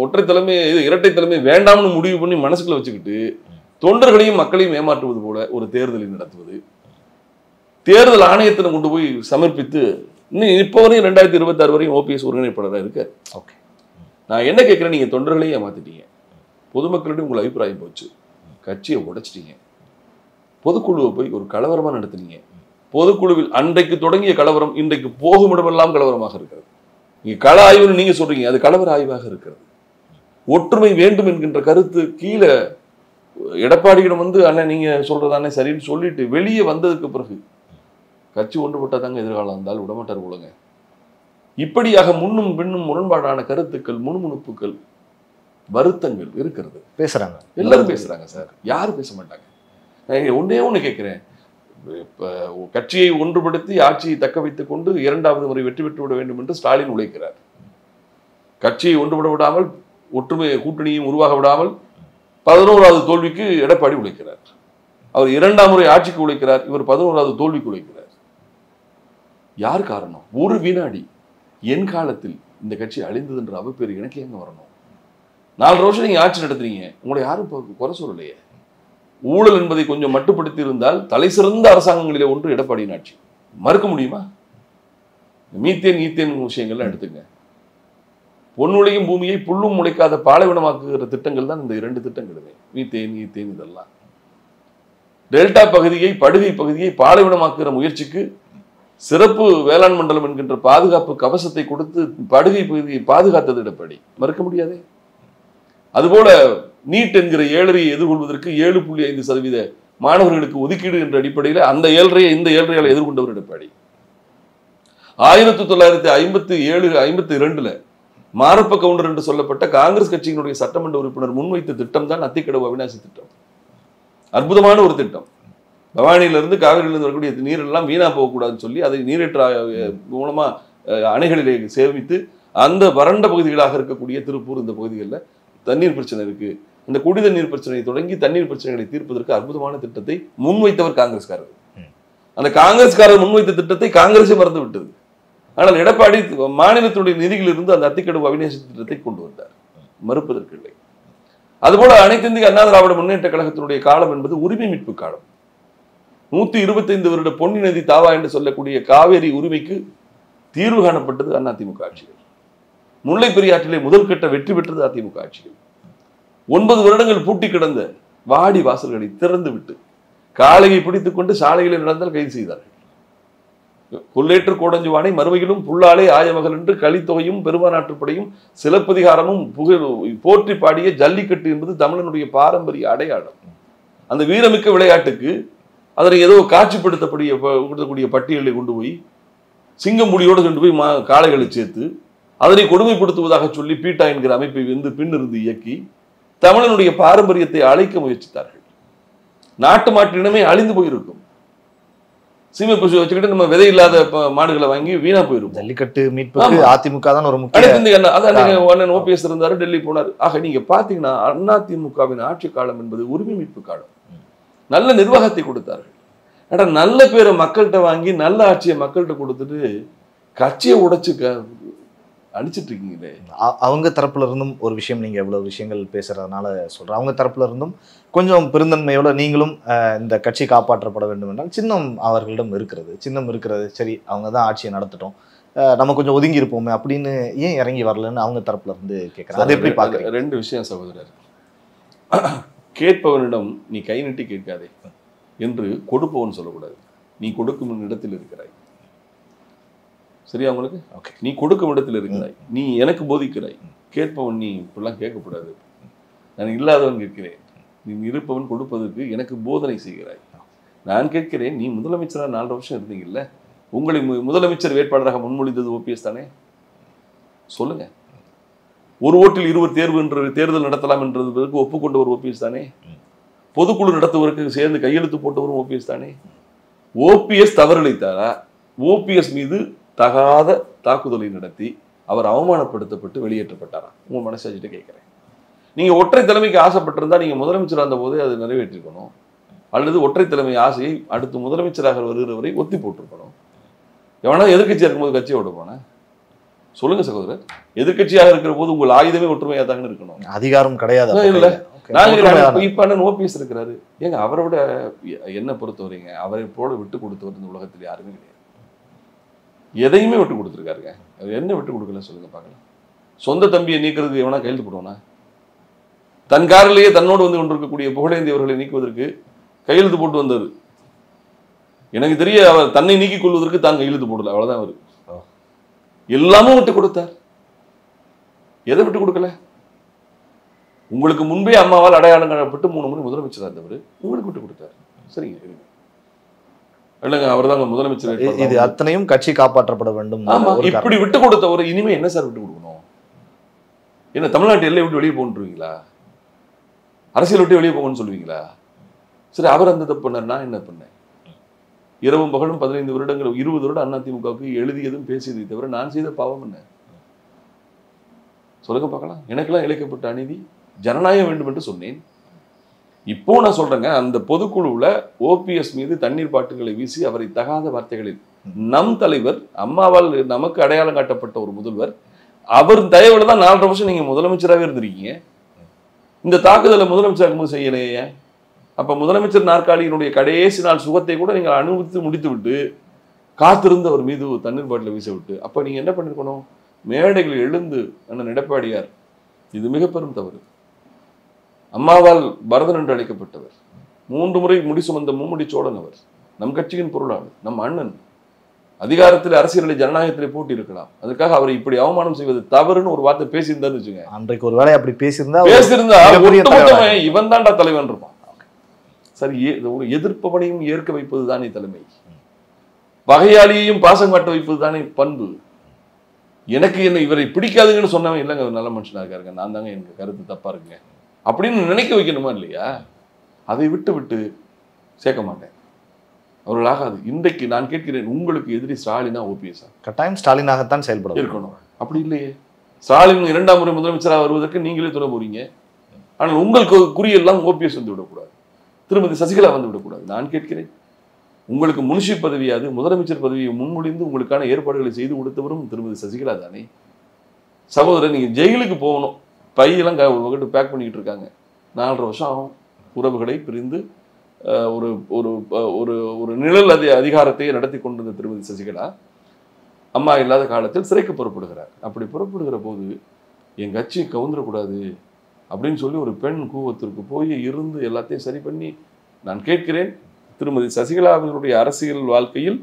ஒற்றை தலைமை இரட்டை தலைமை வேண்டாம்னு முடிவு பண்ணி மனசுக்குள்ள வச்சுக்கிட்டு தொண்டர்களையும் மக்களையும் ஏமாற்றுவது போல ஒரு தேர்தலை நடத்துவது, தேர்தல் ஆணையத்திடம் கொண்டு போய் சமர்ப்பித்து இன்னும் இப்போ வரையும் 2026 வரையும் ஓபிஎஸ் ஒருங்கிணைப்பாளராக இருக்க. ஓகே, நான் என்ன கேட்கிறேன், நீங்க தொண்டர்களையும் ஏமாத்திட்டீங்க, பொதுமக்களிடம் உங்கள் அபிப்பிராயம் போச்சு, கட்சியை உடைச்சிட்டீங்க, பொதுக்குழுவை போய் ஒரு கலவரமா நடத்துனீங்க. பொதுக்குழுவில் அன்றைக்கு தொடங்கிய கலவரம் இன்றைக்கு போகும் இடமெல்லாம் கலவரமாக இருக்கிறது. நீங்க கள ஆய்வுன்னு நீங்க சொல்றீங்க, அது கலவர ஆய்வாக இருக்கிறது. ஒற்றுமை வேண்டும் என்கின்ற கருத்து கீழே எடப்பாடியிடம் அண்ணன் நீங்க சொல்றதானே சரின்னு சொல்லிட்டு வெளியே வந்ததுக்கு பிறகு கட்சி ஒன்றுபட்டாதாங்க எதிர்காலம் இருந்தால் விடமாட்டார் போலங்க. இப்படியாக முன்னும் பின்னும் முரண்பாடான கருத்துக்கள், முணுமுணுப்புகள், வருத்தங்கள் இருக்கிறது. பேசுறாங்க, எல்லாரும் பேசுறாங்க சார், யாரும் பேச மாட்டாங்க. நான் ஒண்ணு கேட்கிறேன், இப்ப கட்சியை ஒன்றுபடுத்தி ஆட்சியை தக்க வைத்துக் கொண்டு 2வது முறை வெற்றி பெற்று விட வேண்டும் என்று ஸ்டாலின் உழைக்கிறார். கட்சியை ஒன்றுபட விடாமல், ஒற்றுமை கூட்டணியும் உருவாக விடாமல் 11வது தோல்விக்கு எடப்பாடி உழைக்கிறார். அவர் 2ஆம் முறை ஆட்சிக்கு உழைக்கிறார், இவர் 11வது தோல்விக்கு உழைக்கிறார். யார் காரணம்? ஒரு வினாடி என் காலத்தில் இந்த கட்சி அழிந்தது என்ற அவப்பேர் எனக்கு எங்க வரணும்? 4 வருஷம் நீங்க ஆட்சி நடத்துறீங்க, உங்களை யாரும் குறை சொல்லலையே. ஊழல் என்பதை கொஞ்சம் மட்டுப்படுத்தி இருந்தால் தலை சிறந்த அரசாங்கங்களிலே ஒன்று எடப்பாடியின் ஆட்சி. மறுக்க முடியுமா? மீத்தேன் விஷயங்கள்லாம் எடுத்துங்க. பொன்னுளையும் பூமியை புல்லும் முளைக்காத பாலைவனமாக்குகிற திட்டங்கள் தான் இந்த 2 திட்டங்களுமே. மீத்தேன் இதெல்லாம் டெல்டா பகுதியை, படுகை பகுதியை பாலைவனமாக்குகிற முயற்சிக்கு சிறப்பு வேளாண் மண்டலம் என்கின்ற பாதுகாப்பு கவசத்தை கொடுத்து படுகை பகுதியை பாதுகாத்தது எடப்பாடி. மறுக்க முடியாதே. அதுபோல நீட் என்கிற 7.5 எதிர்கொள்வதற்கு 7.5% மாணவர்களுக்கு ஒதுக்கீடு என்ற அடிப்படையில் அந்த 7.5 இந்த 7.5 எதிர்கொண்டவர் எடப்பாடி. 1957-52 மாரப்ப கவுண்டர் என்று சொல்லப்பட்ட காங்கிரஸ் கட்சியினுடைய சட்டமன்ற உறுப்பினர் முன்வைத்த திட்டம் தான் அத்திக்கடவு அவிநாசி திட்டம். அற்புதமான ஒரு திட்டம். பவானியிலிருந்து காவிரியிலிருந்து வரக்கூடிய நீரெல்லாம் வீணா போகக்கூடாதுன்னு சொல்லி அதை நீரேற்ற மூலமா அணைகளிலே சேமித்து அந்த வறண்ட பகுதிகளாக இருக்கக்கூடிய திருப்பூர் இந்த பகுதிகளில் தண்ணீர் பிரச்சனை இருக்கு, இந்த குடித நீர் பிரச்சனையை தொடங்கி தண்ணீர் பிரச்சனைகளை தீர்ப்பதற்கு அற்புதமான திட்டத்தை முன்வைத்தவர் காங்கிரஸ்காரர். அந்த காங்கிரஸ்காரர் முன்வைத்த திட்டத்தை காங்கிரஸே மறந்து விட்டது. ஆனால் எடப்பாடி மாநிலத்துடைய நிதியிலிருந்து அந்த அத்திக்கடவு அவிநாசி திட்டத்தை கொண்டு வந்தார், மறுப்பதற்கு இல்லை. அதுபோல அனைத்து இந்திய அண்ணா திராவிட முன்னேற்ற கழகத்தினுடைய காலம் என்பது உரிமை மீட்பு காலம். 125 வருட பொன்னி நதி தாவா என்று சொல்லக்கூடிய காவேரி உரிமைக்கு தீர்வு காணப்பட்டது அதிமுக ஆட்சிகள். முல்லை பெரியாற்றிலே முதல் கட்ட வெற்றி பெற்றது அதிமுக ஆட்சிகள். 9 வருடங்கள் பூட்டி கிடந்த வாடி வாசல்களை திறந்து விட்டு காளையை பிடித்துக் கொண்டு சாலைகளில் நடந்தால் கைது செய்தார்கள். கொல்லேற்று கோடஞ்சுவானை மறுமையிலும் புல்லாலே ஆயமகள் என்று கலித்தொகையும் பெருமாநாட்டுப்படையும் சிலப்பதிகாரமும் போற்றி பாடிய ஜல்லிக்கட்டு என்பது தமிழனுடைய பாரம்பரிய அடையாளம். அந்த வீரமிக்க விளையாட்டுக்கு அதனை ஏதோ காட்சிப்படுத்தக்கூடிய பட்டியலை கொண்டு போய் சிங்கம்புடியோடு கொண்டு போய் காளைகளை சேர்த்து அதனை கொடுமைப்படுத்துவதாக சொல்லி பீட்டா என்கிற அமைப்பை பின்னிருந்து இயக்கி தமிழனுடைய பாரம்பரியத்தை அழைக்க முயற்சித்தார்கள். நாட்டு மாட்டினமே அழிந்து போயிருக்கும். சீமை பசு வச்சுக்கிட்டு நம்ம விதை இல்லாத மாடுகளை வாங்கி வீணா போயிருக்கும். ஜல்லிக்கட்டு மீட்புக்கு அதிமுக தான் ஒரு முக்கிய அண்ணன் ஓபிஎஸ் இருந்தாரு, டெல்லி போனாரு. ஆக நீங்க பாத்தீங்கன்னா அதிமுகவின் ஆட்சி காலம் என்பது உரிமை மீட்பு காலம். நல்ல நிர்வாகத்தை கொடுத்தார்கள். ஏன்னா நல்ல பேரை மக்கள்கிட்ட வாங்கி நல்ல ஆட்சியை மக்கள்கிட்ட கொடுத்துட்டு கட்சியை உடைச்சு அடிச்சிட்டு இருக்கீங்களே. அவங்க தரப்புல இருந்தும் ஒரு விஷயம், நீங்க எவ்வளவு விஷயங்கள் பேசுறதுனால சொல்றேன், அவங்க தரப்புல இருந்தும் கொஞ்சம் பெருந்தன்மையோட நீங்களும் இந்த கட்சி காப்பாற்றப்பட வேண்டும் என்றால் சின்னம் அவர்களிடம் இருக்கிறது, சின்னம் இருக்கிறது, சரி அவங்க தான் ஆட்சியை நடத்தட்டும், நம்ம கொஞ்சம் ஒதுங்கி இருப்போமே அப்படின்னு ஏன் இறங்கி வரலன்னு அவங்க தரப்புல இருந்து கேட்கறாங்க. அது எப்படி பாக்குறீங்க? 2 விஷயம் சகோதரர். கேட்பவனிடம் நீ கை நீட்டி கேட்காதே என்று கொடுப்பவன் சொல்லக்கூடாது. நீ கொடுக்கும் இடத்தில் இருக்கிறாய், சரியா உங்களுக்கு? நீ கொடுக்கும் இடத்தில் இருக்கிறாய், நீ எனக்கு போதிக்கிறாய். கேட்பவன் நீ இப்படிலாம் கேட்கக்கூடாது, நான் இல்லாதவன் கேட்கிறேன், நீ இருப்பவன் கொடுப்பதற்கு எனக்கு போதனை செய்கிறாய். நான் கேட்கிறேன், நீ முதலமைச்சராக 4 வருஷம் இருந்தீங்கல்ல, உங்களை முதலமைச்சர் வேட்பாளராக முன்மொழிந்தது ஓபிஎஸ் தானே? சொல்லுங்க. ஒரு ஓட்டில் 20 தேர்வு என்ற தேர்தல் நடத்தலாம் என்றதற்கு ஒப்புக்கொண்டவர் ஓபிஎஸ் தானே? பொதுக்குழு நடத்துவதற்கு சேர்ந்து கையெழுத்து போட்டவரும் ஓபிஎஸ் தானே? ஓபிஎஸ் தவறிழைத்தாரா? ஓபிஎஸ் மீது தகாத தாக்குதலை நடத்தி அவர் அவமானப்படுத்தப்பட்டு வெளியேற்றப்பட்டாரா? உங்க மனசாட்சிட்ட கேட்கிறேன். நீங்க ஒற்றை தலைமைக்கு ஆசைப்பட்டிருந்தா நீங்க முதலமைச்சர் அந்த போதே அதை நிறைவேற்றிருக்கணும், அல்லது ஒற்றை தலைமை ஆசையை அடுத்து முதலமைச்சராக வருகிறவரை ஒத்தி போட்டிருக்கணும். எவனா எதிர்கட்சியா இருக்கும்போது கட்சியை விட போன சொல்லுங்க சகோதரர். எதிர்கட்சியாக இருக்கிற போது உங்கள் ஆயுதமே ஒற்றுமையா தாங்க இருக்கணும். அதிகாரம் கிடையாது இல்ல. நாங்க இப்ப அண்ணன் ஓபிஎஸ் இருக்கிறாரு, ஏங்க அவரை விட என்ன பொறுத்தவரைங்க அவரை போல விட்டு கொடுத்தவர் இந்த உலகத்தில் யாருமே கிடையாது. எதையுமே விட்டு கொடுத்துருக்காருங்க. அவர் என்ன விட்டு கொடுக்கல சொல்லுங்க பார்க்கலாம். சொந்த தம்பியை நீக்கிறதுக்கு எவனா கையெழுத்து போடுவானா? தன் காரிலேயே தன்னோடு வந்து கொண்டிருக்கக்கூடிய புகழேந்தி அவர்களை நீக்குவதற்கு கையெழுத்து போட்டு வந்தது. எனக்கு தெரிய அவர் தன்னை நீக்கிக் கொள்வதற்கு தான் கையெழுத்து போடல, அவ்வளவுதான். அவர் எல்லாமும் விட்டு கொடுத்தார். எதை விட்டு கொடுக்கல? உங்களுக்கு முன்பே அம்மாவால் அடையாளம் காணப்பட்டு 3 முறை முதலமைச்சராக இருந்தவர் உங்களுக்கு விட்டு கொடுத்தார். சரிங்க, இல்லைங்க அவர் தாங்க முதலமைச்சர். இது அத்தனையும் கட்சி காப்பாற்றப்பட வேண்டும். ஆமா, இப்படி விட்டு கொடுத்தவர் இனிமே என்ன சார் விட்டு கொடுக்கணும்? என்ன தமிழ்நாட்டு எல்லை விட்டு வெளியே போன்றுவீங்களா? அரசியல் விட்டு வெளியே போகணும்னு சொல்லுவீங்களா? சரி, அவர் அந்த தப்பு பண்ணார், நான் என்ன பண்ணேன்? இரவும் பகலும் 15 வருடங்கள் 20 வருடம் அதிமுகவுக்கு எழுதியதும் பேசியதை தவிர நான் செய்த பாவம் என்ன சொல்லுங்க பார்க்கலாம். எனக்கெல்லாம் இழைக்கப்பட்ட அநீதி, ஜனநாயகம் வேண்டும் என்று சொன்னேன். இப்போ நான் சொல்றேங்க, அந்த பொதுக்குழுவில் ஓபிஎஸ் மீது தண்ணீர் பாட்டுகளை வீசி அவரை தகாத வார்த்தைகளில் நம் தலைவர் அம்மாவால் நமக்கு அடையாளம் காட்டப்பட்ட ஒரு முதல்வர், அவர் தயவுல தான் 4.5 வருஷம் நீங்க முதலமைச்சராகவே இருந்திருக்கீங்க. இந்த தாக்குதலை முதலமைச்சராக செய்யலையே. அப்ப முதலமைச்சர் நாற்காலியினுடைய கடைசி நாள் சுகத்தை கூட நீங்கள் அனுபவித்து முடித்து விட்டு காத்திருந்து அவர் மீது தண்ணீர் பாட்டில வீச விட்டு, அப்ப நீங்க என்ன பண்ணிருக்கணும்? மேடைகள் எழுந்து அண்ணன் எடப்பாடியார், இது மிக பெரும் தவறு. அம்மாவால் பரதன் என்று அழைக்கப்பட்டவர், 3 முறை முடி சுமந்த மும்முடி சோழன் அவர், நம் கட்சியின் பொருளாளர், நம் அண்ணன். அதிகாரத்தில் அரசியலில் ஜனநாயகத்திலே போட்டி இருக்கலாம். அதுக்காக அவரை இப்படி அவமானம் செய்வது தவறுன்னு ஒரு வார்த்தை பேசியிருந்தான்னு வச்சுங்க. அன்றைக்கு ஒரு வேளை அப்படி பேசியிருந்தா இவன் தான்டா தலைவன் இருப்பான். சரி, ஒரு எதிர்ப்பவனையும் ஏற்க வைப்பது தானே தலைமை. பகையாளியையும் பாசம் காட்ட வைப்பது தானே பண்பு. எனக்கு என்ன இவரை பிடிக்காதுங்கன்னு சொன்னவன் இல்லைங்க நல்ல மனுஷனா இருக்காருங்க, நான் தாங்க எனக்கு கருத்து தப்பா இருக்குங்க அப்படின்னு நினைக்க வைக்கணுமா இல்லையா? அதை விட்டு சேர்க்க மாட்டேன். அவர்கள் ஆகாது. இன்றைக்கு நான் கேட்கிறேன், உங்களுக்கு எதிரி ஸ்டாலினா ஓபிஎஸ்? கட்டாயம் ஸ்டாலினாகத்தான் செயல்பட இருக்கணும். அப்படி இல்லையே. ஸ்டாலின் 2ஆம் முறை முதலமைச்சராக வருவதற்கு நீங்களே துணை போறீங்க. ஆனால் உங்களுக்கு குறியெல்லாம் ஓபிஎஸ் வந்து விடக்கூடாது, திருமதி சசிகலா வந்து விடக்கூடாது. நான் கேட்கிறேன், உங்களுக்கு முனிஷி பதவியாது முதலமைச்சர் பதவியை முன்மொழிந்து உங்களுக்கான ஏற்பாடுகளை செய்து கொடுத்தவரும் திருமதி சசிகலா தானே. சகோதரர், நீங்க ஜெயிலுக்கு போகணும், பையெல்லாம் ஒரு பேக் பண்ணிக்கிட்டு இருக்காங்க. 4.5 வருஷம் ஆகும். உறவுகளை பிரிந்து ஒரு ஒரு ஒரு ஒரு நிழல் அதிகாரத்தை நடத்தி கொண்டிருந்த திருமதி சசிகலா அம்மா இல்லாத காலத்தில் சிறைக்கு புறப்படுகிறார். அப்படி புறப்படுகிற போது என் கட்சி கவுந்துடக்கூடாது அப்படின்னு சொல்லி ஒரு பெண் கூவத்திற்கு போய் இருந்து எல்லாத்தையும் சரி பண்ணி, நான் கேட்கிறேன், திருமதி சசிகலாவினுடைய அரசியல் வாழ்க்கையில்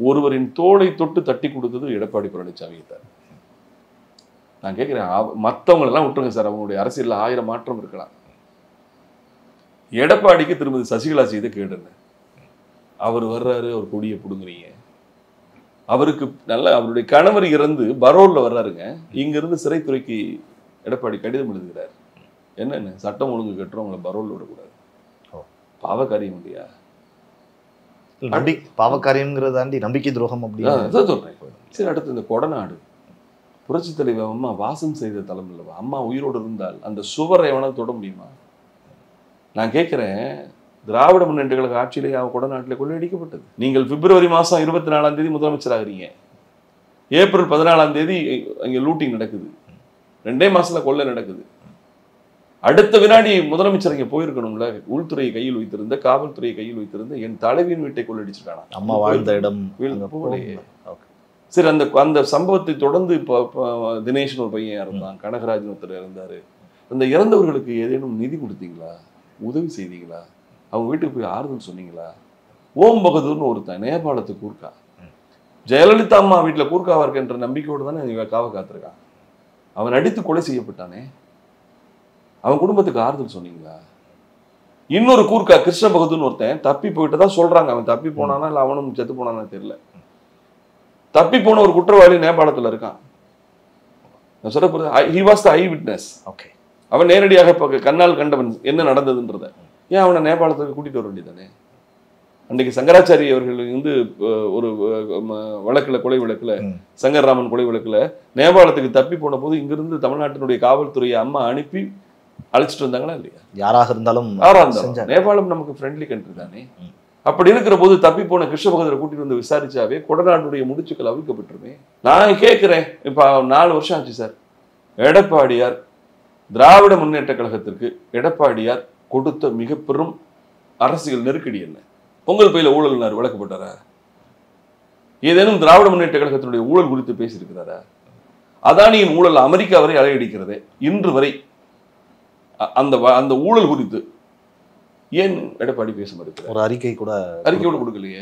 ஒருவரின் தோளை தொட்டு தட்டி கொடுத்தது எடப்பாடி பழனிசாமி தான். நான் கேட்கிறேன், மற்றவங்களெல்லாம் விட்டுருங்க சார், அவங்களுடைய அரசியலில் 1000 மாற்றம் இருக்கலாம். எடப்பாடிக்கு திருமதி சசிகலா செய்த கேடுங்க. அவர் வர்றாரு, அவர் கொடியை பிடுங்குறீங்க. அவருக்கு அவருடைய கணவர் இறந்து பரோல்ல வர்றாருங்க. இங்கிருந்து சிறைத்துறைக்கு எடப்பாடி கடிதம் எழுதுகிறார். என்னென்ன சட்டம் ஒழுங்கு கட்டுறவங்களை பரோல்ல விடக்கூடாது. பாவக்காரியம் இல்லையா? பாவக்காரியம்ங்கிறதாண்டி நம்பிக்கை துரோகம் அப்படின்னு சொல்றேன். சரி, அடுத்து இந்த கொடநாடு புரட்சி தலைவர் அம்மா வாசம் செய்த தலம் இல்லவா? அம்மா உயிரோடு இருந்தால் அந்த சுவரை எவனால் தொட முடியுமா? நான் கேட்கிறேன், திராவிட முன்னேற்ற கழக ஆட்சியிலே கொடநாட்டிலே கொள்ளையடிக்கப்பட்டது. நீங்கள் பிப்ரவரி மாதம் 24ஆம் தேதி முதலமைச்சராகிறீங்க. ஏப்ரல் 14ஆம் தேதி அங்கே லூட்டிங் நடக்குது. 2 மாசத்துல கொள்ளை நடக்குது. அடுத்த வினாடி முதலமைச்சர் இங்கே போயிருக்கணும்ல. உள்துறையை கையில் வைத்திருந்த, காவல்துறையை கையில் வைத்திருந்த என் தலைவியின் வீட்டை கொள்ளையடிச்சிருக்கானா? அம்மா வாழ்ந்த இடம். சரி, அந்த சம்பவத்தை தொடர்ந்து இப்போ தினேஷ்னு ஒரு பையன் இறந்தான், கனகராஜன் ஒருத்தர் இறந்தாரு. அந்த இறந்தவர்களுக்கு ஏதேனும் நிதி கொடுத்தீங்களா? உதவி செய்தீங்களா? அவங்க வீட்டுக்கு போய் ஆறுதல் சொன்னீங்களா? ஓம் பகதூர்னு ஒருத்தன் நேபாளத்துக்கு கூர்க்கா, ஜெயலலிதா அம்மா வீட்டில் கூர்க்காவா இருக்கின்ற நம்பிக்கையோடு தானே காவ காத்திருக்கான். அவன் அடித்து கொலை செய்யப்பட்டானே, அவன் குடும்பத்துக்கு ஆறுதல் சொன்னீங்களா? இன்னொரு கூர்க்கா கிருஷ்ண பகதூர்னு ஒருத்தன் தப்பி போயிட்டு தான் சொல்றாங்க. அவன் தப்பி போனானா இல்லை அவனும் செத்து போனானா தெரியல. தப்பி போன ஒரு குற்றவாளி நேபாளத்தில் இருக்கான். நான் சொல்ல போறது, he was the eyewitness. Okay, அவன் நேரடியாக கண்ணால் கண்டவன் என்ன நடந்ததுன்றத. ஏன் அவனை நேபாளத்துக்கு கூட்டிட்டு வர வேண்டியதானே? அன்றைக்கு சங்கராச்சாரி அவர்கள் வந்து ஒரு வழக்கில், கொலை வழக்கில், சங்கர்ராமன் கொலை வழக்கில் நேபாளத்துக்கு தப்பி போன போது இங்கிருந்து தமிழ்நாட்டினுடைய காவல்துறையை அம்மா அனுப்பி அழைச்சிட்டு வந்தாங்களா இல்லையா? யாராக இருந்தாலும் நேபாளம் நமக்கு ஃப்ரெண்ட்லி கண்ட்ரி தானே. அப்படி இருக்கிற போது தப்பி போன கிருஷ்ண பகதரை கூட்டிட்டு வந்து விசாரிச்சாவே கொடநாட்டுடைய முடிச்சுக்கள் அவிழ்க்கப்பட்டுருமே. நான் கேட்கிறேன், இப்ப 4 வருஷம் ஆச்சு சார். எடப்பாடியார் திராவிட முன்னேற்ற கழகத்திற்கு எடப்பாடியார் கொடுத்த மிக பெரும் அரசியல் நெருக்கடி என்ன? பொங்கல் பையில ஊழல் விளக்கப்பட்டாரா? ஏதேனும் திராவிட முன்னேற்ற கழகத்தினுடைய ஊழல் குறித்து பேசியிருக்கிறாரா? அதானியின் ஊழல் அமெரிக்கா வரை அலையடிக்கிறது. இன்று வரை அந்த ஊழல் குறித்து ஏன் எடப்பாடி பேச மறுக்கிறார்? ஒரு அறிக்கை கூட கொடுக்கலையே.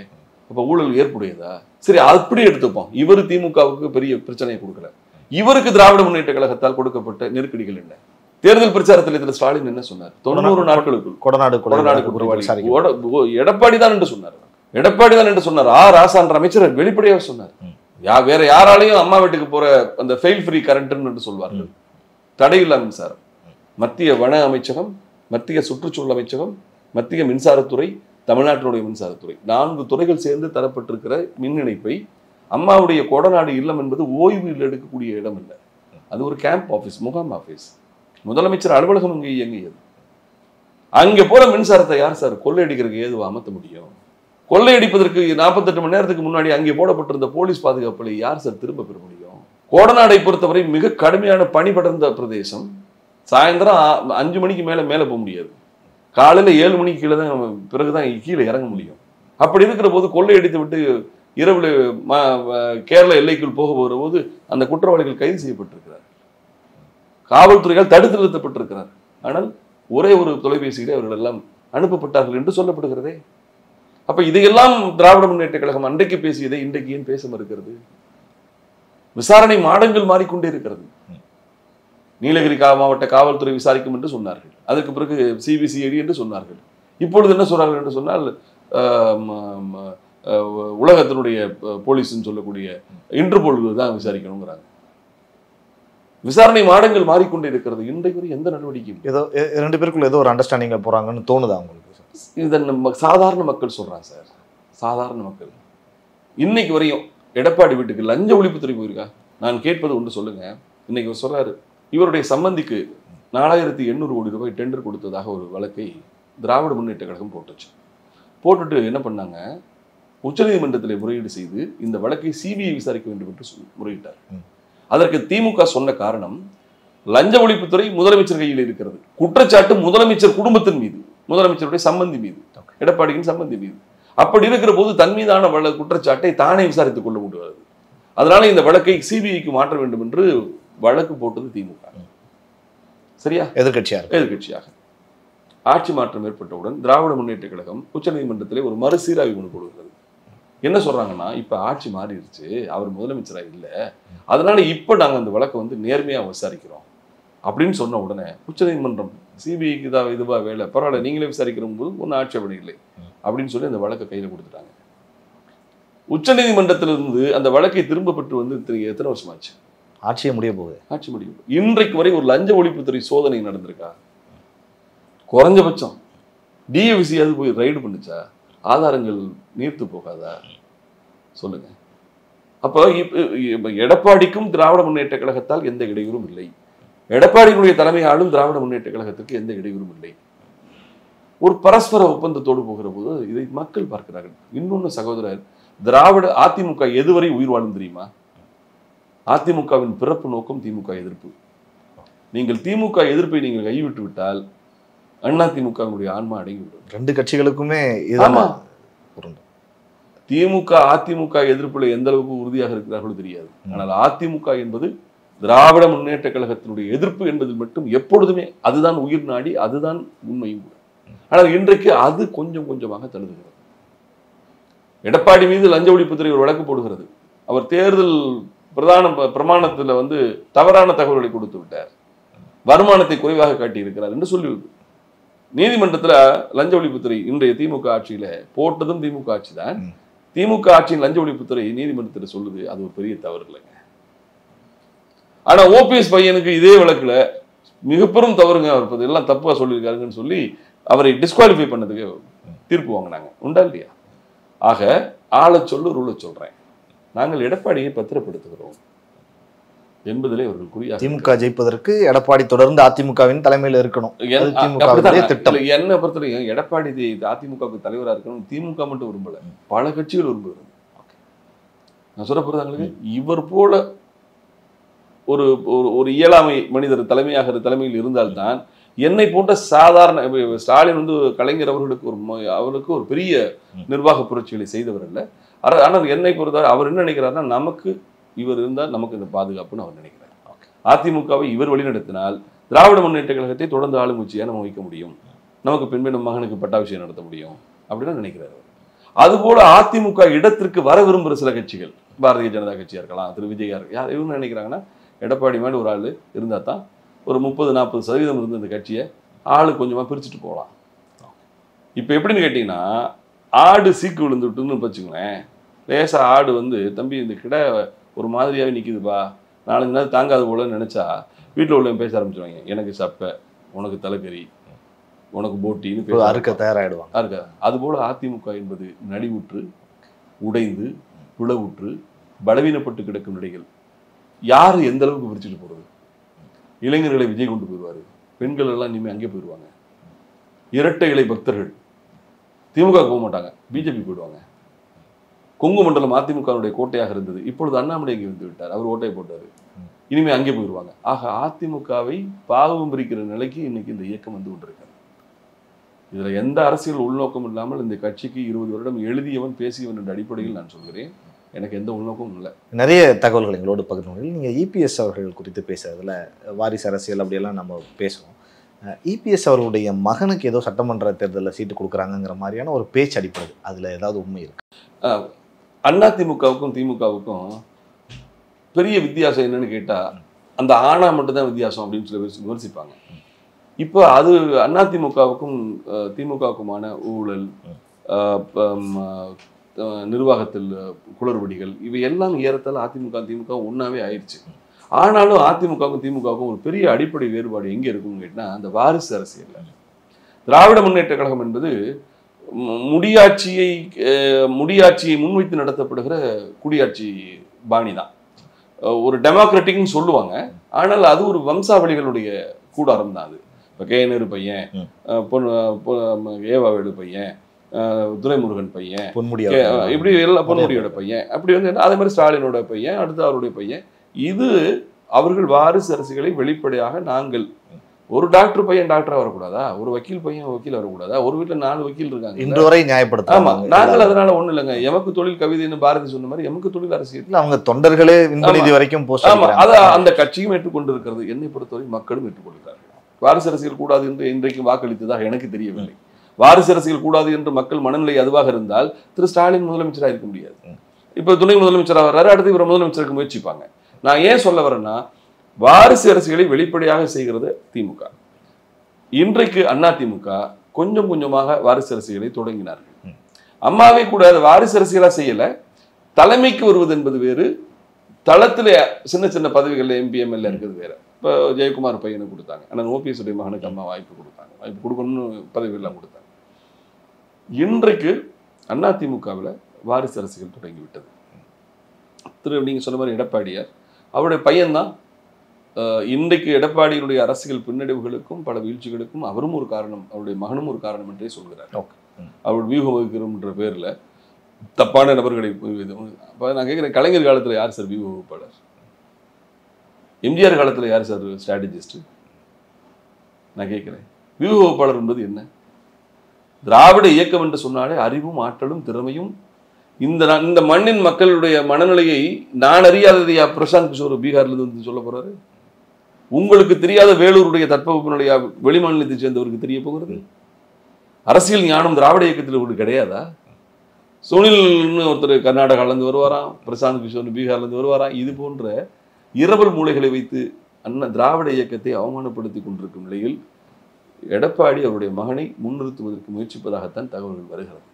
அப்ப ஊழல் ஏற்புடையதா? சரி, அப்படி எடுத்துப்போம். இவர் திமுகவுக்கு பெரிய பிரச்சனையை கொடுக்கல. இவருக்கு திராவிட முன்னேற்ற கழகத்தால் கொடுக்கப்பட்ட நெருக்கடிகள் என்ன? தேர்தல் பிரச்சாரத்தில் இதுல ஸ்டாலின் என்ன சொன்னார்? 90 நாட்களுக்குள் கொடநாடு குற்றவாளி எடப்பாடி தான் என்று சொன்னார். எடப்பாடி தான் என்று சொன்னார். ராசான்ற அமைச்சர் வெளிப்படையாக சொன்னார். வேற யாராலையும் அம்மா வீட்டுக்கு போற அந்த ஃபெயில் ஃப்ரீ கரண்ட் என்று சொல்வார்கள். தடையில்லா மின்சாரம். மத்திய வன அமைச்சகம், மத்திய சுற்றுச்சூழல் அமைச்சகம், மத்திய மின்சாரத்துறை, தமிழ்நாட்டினுடைய மின்சாரத்துறை, 4 துறைகள் சேர்ந்து தரப்பட்டிருக்கிற மின் இணைப்பை அம்மாவுடைய கொடநாடு இல்லம் என்பது ஓய்வில் எடுக்கக்கூடிய இடம் இல்லை. அது ஒரு கேம்ப் ஆஃபீஸ், முகாம் ஆஃபீஸ். முதலமைச்சர் அலுவலகம் இங்கே இயங்கியது. அங்கே போற மின்சாரத்தை யார் சார் கொள்ளையடிக்கிறதுக்கு ஏதுவா அமர்த்த முடியும்? கொள்ளையடிப்பதற்கு 48 மணி நேரத்துக்கு முன்னாடி அங்கே போடப்பட்டிருந்த போலீஸ் பாதுகாப்புகளை யார் சார் திரும்ப பெற முடியும்? கோடநாடை பொறுத்தவரை மிக கடுமையான பனி படர்ந்த பிரதேசம். சாயந்தரம் 5 மணிக்கு மேல போக முடியாது. காலையில 7 மணிக்கு கீழே தான், பிறகுதான் கீழே இறங்க முடியும். அப்படி இருக்கிற போது கொள்ளையடித்து விட்டு இரவுல கேரள எல்லைக்குள் போக போகிற போது அந்த குற்றவாளிகள் கைது செய்யப்பட்டிருக்கிறார். காவல்துறையால் தடுத்து நிறுத்தப்பட்டிருக்கிறார். ஆனால் ஒரே ஒரு தொலைபேசியிலே அவர்கள் எல்லாம் அனுப்பப்பட்டார்கள் என்று சொல்லப்படுகிறதே. அப்ப இதையெல்லாம் திராவிட முன்னேற்ற கழகம் அன்றைக்கு பேசியதை இன்றைக்கு ஏன் பேச மறுக்கிறது? விசாரணை மாடங்கள் மாறிக்கொண்டே இருக்கிறது. நீலகிரி மாவட்ட காவல்துறை விசாரிக்கும் என்று சொன்னார்கள். அதற்கு பிறகு சிபிசிஐடி என்று சொன்னார்கள். இப்பொழுது என்ன சொல்றார்கள் என்று சொன்னால் உலகத்தினுடைய போலீஸ்ன்னு சொல்லக்கூடிய இன்டர்போல் தான் விசாரிக்கணுங்கிறாங்க. விசாரணை மாடங்கள் மாறிக்கொண்டே இருக்கிறது. இன்றைக்கு வரை எந்த நடவடிக்கையும் ஏதோ 2 பேருக்குள்ள ஏதோ ஒரு அண்டர்ஸ்டாண்டிங்ல போறாங்கன்னு தோணுதா உங்களுக்கு? இதை நம்ம சாதாரண மக்கள் சொல்றாங்க சார். சாதாரண மக்கள் இன்னைக்கு வரையும் எடப்பாடி வீட்டுக்கு லஞ்ச ஒழிப்புத்துறை போயிருக்கா? நான் கேட்பது ஒன்று சொல்லுங்க. இன்னைக்கு அவர் சொல்றாரு, இவருடைய சம்பந்திக்கு 4800 கோடி ரூபாய் டெண்டர் கொடுத்ததாக ஒரு வழக்கை திராவிட முன்னேற்ற கழகம் போட்டுச்சு. போட்டுட்டு என்ன பண்ணாங்க, உச்சநீதிமன்றத்தில் முறையீடு செய்து இந்த வழக்கை சிபிஐ விசாரிக்க வேண்டும் என்று முறையிட்டார். அதற்கு திமுக சொன்ன காரணம், லஞ்ச ஒழிப்புத்துறை முதலமைச்சர் கையில் இருக்கிறது, குற்றச்சாட்டு முதலமைச்சர் குடும்பத்தின் மீது, முதலமைச்சருடைய சம்பந்தி மீது, எடப்பாடியின் சம்பந்தி மீது. அப்படி இருக்கிற போது தன் மீதான குற்றச்சாட்டை தானே விசாரித்துக் கொள்ள முடியாது. அதனால இந்த வழக்கை சிபிஐக்கு மாற்ற வேண்டும் என்று வழக்கு போட்டது திமுக. சரியா? எதிர்கட்சியாக ஆட்சி மாற்றம் ஏற்பட்டவுடன் திராவிட முன்னேற்ற கழகம் உச்சநீதிமன்றத்திலே ஒரு மறுசீராய்வு கொண்டு கொடுக்கிறது. என்ன சொல்றாங்கன்னா, இப்ப ஆட்சி மாறிடுச்சு, அவர் முதலமைச்சரா இல்லை, அதனால இப்ப நாங்க அந்த வழக்கை நேர்மையா விசாரிக்கிறோம் அப்படின்னு சொன்ன உடனே உச்சநீதிமன்றம் சிபிஐக்கு தான் இதுவா வேலை, பரவாயில்ல நீங்களே விசாரிக்கிற போது ஒன்றும் ஆட்சேபனை இல்லை அப்படின்னு சொல்லி அந்த வழக்கை கையில கொடுத்துட்டாங்க. உச்சநீதிமன்றத்திலிருந்து அந்த வழக்கை திரும்ப பெற்று எத்தனை வருஷமாச்சு? ஆட்சியை முடிய போகுது. ஆட்சி முடியும். இன்றைக்கு வரை ஒரு லஞ்ச ஒழிப்புத்துறை சோதனை நடந்திருக்கா? குறைஞ்சபட்சம் டிஎவிசியாவது போய் ரைடு பண்ணுச்சா? ஆதாரங்கள் நீர்த்து போகாதா? சொல்லுங்க. அப்போ எடப்பாடிக்கும் திராவிட முன்னேற்ற கழகத்தால் எந்த இடையூறும் இல்லை, எடப்பாடியினுடைய தலைமையாலும் திராவிட முன்னேற்ற கழகத்துக்கு எந்த இடையூறும் இல்லை. ஒரு பரஸ்பர ஒப்பந்தத்தோடு போகிற போது இதை மக்கள் பார்க்கிறார்கள். இன்னொன்னு சகோதரர், அதிமுக எதுவரை உயிர் வாழும் தெரியுமா? அதிமுகவின் பிறப்பு நோக்கம் திமுக எதிர்ப்பு. நீங்கள் திமுக எதிர்ப்பை நீங்கள் கைவிட்டு விட்டால் அதிமுகவினுடைய ஆன்மா அடங்கிவிடும். 2 கட்சிகளுக்குமே திமுக அதிமுக எதிர்ப்புல எந்த அளவுக்கு உறுதியாக இருக்கிறார்களோ தெரியாது. ஆனால் அதிமுக என்பது திராவிட முன்னேற்ற கழகத்தினுடைய எதிர்ப்பு என்பதில் மட்டும் எப்பொழுதுமே அதுதான் உயிர் நாடி, அதுதான் உண்மையும் கூட. ஆனால் இன்றைக்கு அது கொஞ்சம் கொஞ்சமாக தழுதுகிறது. எடப்பாடி மீது லஞ்ச ஒழிப்புத்துறை ஒரு வழக்கு போடுகிறது. அவர் தேர்தல் பிரமாணத்தில் தவறான தகவல்களை கொடுத்து விட்டார், வருமானத்தை குறைவாக காட்டி இருக்கிறார் என்று சொல்லிவிடு. நீதிமன்றத்தில் லஞ்ச ஒழிப்புத்துறை இன்றைய திமுக ஆட்சியில போட்டதும் திமுக ஆட்சி தான். திமுக ஆட்சியின் லஞ்ச ஒழிப்புத்துறை நீதிமன்றத்தில் சொல்லுது அது ஒரு பெரிய தவறு இல்லைங்க. ஆனா ஓபிஎஸ் பையனுக்கு இதே வழக்குல மிக பெரும் தவறுங்க, அவர் எல்லாம் தப்பா சொல்லியிருக்காருங்கன்னு சொல்லி அவரை டிஸ்குவாலிஃபை பண்ணதுக்கு தீர்ப்பு வாங்கினாங்க. உண்டா இல்லையா? ஆக ஆளை சொல்லு ரூலை சொல்றேன், நாங்கள் எடப்பாடியை பத்திரப்படுத்துகிறோம் என்பதிலே அவர்கள் குறியா. திமுக ஜெயிப்பதற்கு எடப்பாடி தொடர்ந்து அதிமுகவின் தலைமையில் இருக்கணும். என்ன பொறுத்தவரைக்கும் எடப்பாடி அதிமுகவுக்கு தலைவராக இருக்கணும் திமுக மட்டும் விரும்பல, பல கட்சிகள் விரும்புகிறது. நான் சொல்ல போறதாங்களுக்கு இவர் போல ஒரு ஒரு இயலாமை மனிதர் தலைமையில் இருந்தால்தான் என்னை போன்ற சாதாரண ஸ்டாலின் கலைஞர் அவர்களுக்கு ஒரு பெரிய நிர்வாக புரட்சிகளை செய்தவர் அல்ல. ஆனால் என்னை பொறுத்தவரை அவர் என்ன நினைக்கிறாருன்னா, நமக்கு இவர் இருந்தால் நமக்கு இந்த பாதுகாப்புன்னு அவர் நினைக்கிறார். அதிமுகவை இவர் வழிநடத்தினால் திராவிட முன்னேற்ற கழகத்தை தொடர்ந்து ஆளுங்கட்சியா நம்ம வைக்க முடியும், நமக்கு பெண்ணும் மகனுக்கு பட்டாபிஷேகம் நடத்த முடியும் அப்படின்னு நினைக்கிறார். அதுபோல அதிமுக இடத்திற்கு வர விரும்புகிற சில கட்சிகள், பாரதிய ஜனதா கட்சியா இருக்கலாம், திரு விஜயா இருக்கலாம், யார் இவங்க நினைக்கிறாங்கன்னா எடப்பாடி மாதிரி ஒரு ஆள் இருந்தால் தான் ஒரு 30-40% இருந்து இந்த கட்சியை ஆளு கொஞ்சமாக பிரிச்சுட்டு போகலாம். இப்போ எப்படின்னு கேட்டிங்கன்னா, ஆடு சீக்கு விழுந்துட்டுன்னு வச்சுங்களேன், லேசாக ஆடு தம்பி இந்த கிடை ஒரு மாதிரியாகவே நிற்கிதுப்பா, 4-5 நாள் தாங்காது போலன்னு நினச்சா வீட்டில் உள்ள பேச ஆரம்பிச்சிருவாங்க, எனக்கு சப்பை, உனக்கு தலைக்கறி, உனக்கு போட்டின்னு அறுக்க தயாராகிடுவாங்க. அறுக்க. அதுபோல் அதிமுக என்பது நடிவுற்று உடைந்து பிளவுற்று பலவீனப்பட்டு கிடக்கும் நிலைகள். யார் எந்த அளவுக்கு பிரிச்சுட்டு போகிறது? இளைஞர்களை விஜய் கொண்டு போயிடுவார், பெண்கள் எல்லாம் இனிமேல் அங்கே போயிடுவாங்க. இரட்டை இலை பக்தர்கள் திமுக போக மாட்டாங்க, பிஜேபி போயிடுவாங்க. கொங்கு மண்டலம் அதிமுகவுடைய கோட்டையாக இருந்தது, இப்பொழுது அண்ணாமலை அங்கே வந்து விட்டார், அவர் ஓட்டையை போட்டார், இனிமேல் அங்கே போயிடுவாங்க. ஆக அதிமுகவை பாவம் பிரிக்கிற நிலைக்கு இன்னைக்கு இந்த இயக்கம் கொண்டிருக்காங்க. இதுல எந்த அரசியல் உள்நோக்கம் இல்லாமல் இந்த கட்சிக்கு 20 வருடம் எழுதியவன் பேசியவன் என்ற அடிப்படையில் நான் சொல்கிறேன், எனக்கு எந்த உள்நோக்கமும் இல்லை. நிறைய தகவல்கள் எங்களோடு பகிர்ந்து. நீங்கள் இபிஎஸ் அவர்கள் குறித்து பேசுறதுல வாரிசு அரசியல் அப்படியெல்லாம் நம்ம பேசுவோம். இபிஎஸ் அவர்களுடைய மகனுக்கு ஏதோ சட்டமன்ற தேர்தலில் சீட்டு கொடுக்குறாங்கிற மாதிரியான ஒரு பேச்சு அடிப்படை, அதில் ஏதாவது உண்மை இருக்கு? அதிமுகவுக்கும் திமுகவுக்கும் பெரிய வித்தியாசம் என்னன்னு கேட்டால் அந்த ஆணா மட்டும்தான் வித்தியாசம் அப்படின்னு சொல்லி விமர்சிப்பாங்க. இப்போ அது அதிமுகவுக்கும் திமுகவுக்குமான ஊழல், நிர்வாகத்தில் குளறுபடிகள், இவை எல்லாம் ஏறத்தால் அதிமுக திமுக ஒன்றாவே ஆயிடுச்சு. ஆனாலும் அதிமுகவுக்கும் திமுகவுக்கும் ஒரு பெரிய அடிப்படை வேறுபாடு எங்கே இருக்குன்னு கேட்டால் அந்த வாரிசு அரசியல். திராவிட முன்னேற்ற கழகம் என்பது முடியாட்சியை முன்வைத்து நடத்தப்படுகிற குடியாட்சி பாணி தான். ஒரு டெமோக்ராட்டிக்னு சொல்லுவாங்க, ஆனால் அது ஒரு வம்சாவளிகளுடைய கூடாரம் தான். அது இப்போ கேனரு பையன், ஏவாவேலு பையன், துரைமுருகன் பையன், இப்படி எல்லாம் பொன்முடியோட பையன், அப்படி வந்து அதே மாதிரி ஸ்டாலினோட பையன், அடுத்து அவருடைய பையன். இது அவர்கள் வாரிசு அரசியலை வெளிப்படையாக நாங்கள் ஒரு டாக்டர் பையன் டாக்டரா வரக்கூடாதா, ஒரு வக்கீல் பையன் வக்கீல் வரக்கூடாதா, ஒரு வீட்டில் 4 வக்கீல் இருக்காங்க இன்று வரை நியாயப்படுத்த. ஆமா, நாங்கள் அதனால ஒண்ணு இல்லைங்க, எமக்கு தொழில் கவிதைன்னு பாரதி சொன்ன மாதிரி எமக்கு தொழில் அரசியல் அவங்க தொண்டர்களே இன்பநிதி வரைக்கும் அந்த கட்சியும் ஏற்றுக்கொண்டு இருக்கிறது. என்னை பொறுத்தவரை மக்களும் ஏற்றுக்கொண்டிருக்கிறார்கள். வாரிசு அரசியல் கூடாது என்று இன்றைக்கு வாக்களித்ததாக எனக்கு தெரியவில்லை. வாரிசு அரசியல் கூடாது என்று மக்கள் மனநிலை அதுவாக இருந்தால் திரு ஸ்டாலின் முதலமைச்சராக இருக்க முடியாது. இப்ப துணை முதலமைச்சராக வர்றாரு, அடுத்து இவரை முதலமைச்சருக்கு முயற்சிப்பாங்க. நான் ஏன் சொல்ல வரேன்னா, வாரிசு அரசியலை வெளிப்படையாக செய்கிறது திமுக. இன்றைக்கு அதிமுக கொஞ்சம் கொஞ்சமாக வாரிசு அரசியலை தொடங்கினார்கள். அம்மாவே கூட வாரிசு அரசியலா செய்யல, தலைமைக்கு வருவது என்பது வேறு, தளத்துல சின்ன சின்ன பதவிகள்ல எம்பி எம்எல்ஏ இருக்கிறது வேற. இப்போ ஜெயக்குமார் பையனுக்கு கொடுத்தாங்க, ஆனால் ஓபிஎஸ் உடைய மகனுக்கு அம்மா வாய்ப்பு கொடுத்தாங்க, வாய்ப்பு கொடுக்கணும்னு பதவிகள்லாம் கொடுத்தாங்க. இன்றைக்கு அதிமுகவில் வாரிசு அரசியல் தொடங்கிவிட்டது. நீங்க சொன்ன மாதிரி எடப்பாடியார், அவருடைய பையன்தான் இன்றைக்கு எடப்பாடியினுடைய அரசியல் பின்னடைவுகளுக்கும் பல வீழ்ச்சிகளுக்கும் அவரும் ஒரு காரணம், அவருடைய மகனும் ஒரு காரணம் என்றே சொல்கிறார். அவர் வியூகம் வகுக்கிறோம்ன்ற பேர்ல தப்பான நபர்களை நான் கேட்கிறேன், கலைஞர் காலத்துல யார் சார் வியூக வகுப்பாளர்? எம்ஜிஆர் காலத்துல யார் சார் ஸ்ட்ராட்டஜிஸ்ட்? நான் கேட்கிறேன், வியூக வகுப்பாளர் என்பது என்ன? திராவிட இயக்கம் என்று சொன்னாலே அறிவும் ஆற்றலும் திறமையும், இந்த மண்ணின் மக்களுடைய மனநிலையை நான் அறியாததையா பிரசாந்த் கிஷோர் பீகார்ல இருந்து சொல்ல போறாரு? உங்களுக்கு தெரியாத வேலூருடைய தட்பவெப்ப நிலையா வெளிமாநிலத்தை சேர்ந்தவருக்கு தெரிய போகிறது? அரசியல் ஞானம் திராவிட இயக்கத்தில் உங்களுக்கு கிடையாதா? சுனில்னு ஒருத்தர் கர்நாடகாலேருந்து வருவாராம், பிரசாந்த் கிஷோர் பீகார்லேருந்து வருவாராம். இது போன்ற இரவல் மூளைகளை வைத்து திராவிட இயக்கத்தை அவமானப்படுத்தி கொண்டிருக்கும் நிலையில் எடப்பாடி அவருடைய மகனை முன்னிறுத்துவதற்கு முயற்சிப்பதாகத்தான் தகவல்கள் வருகிறது.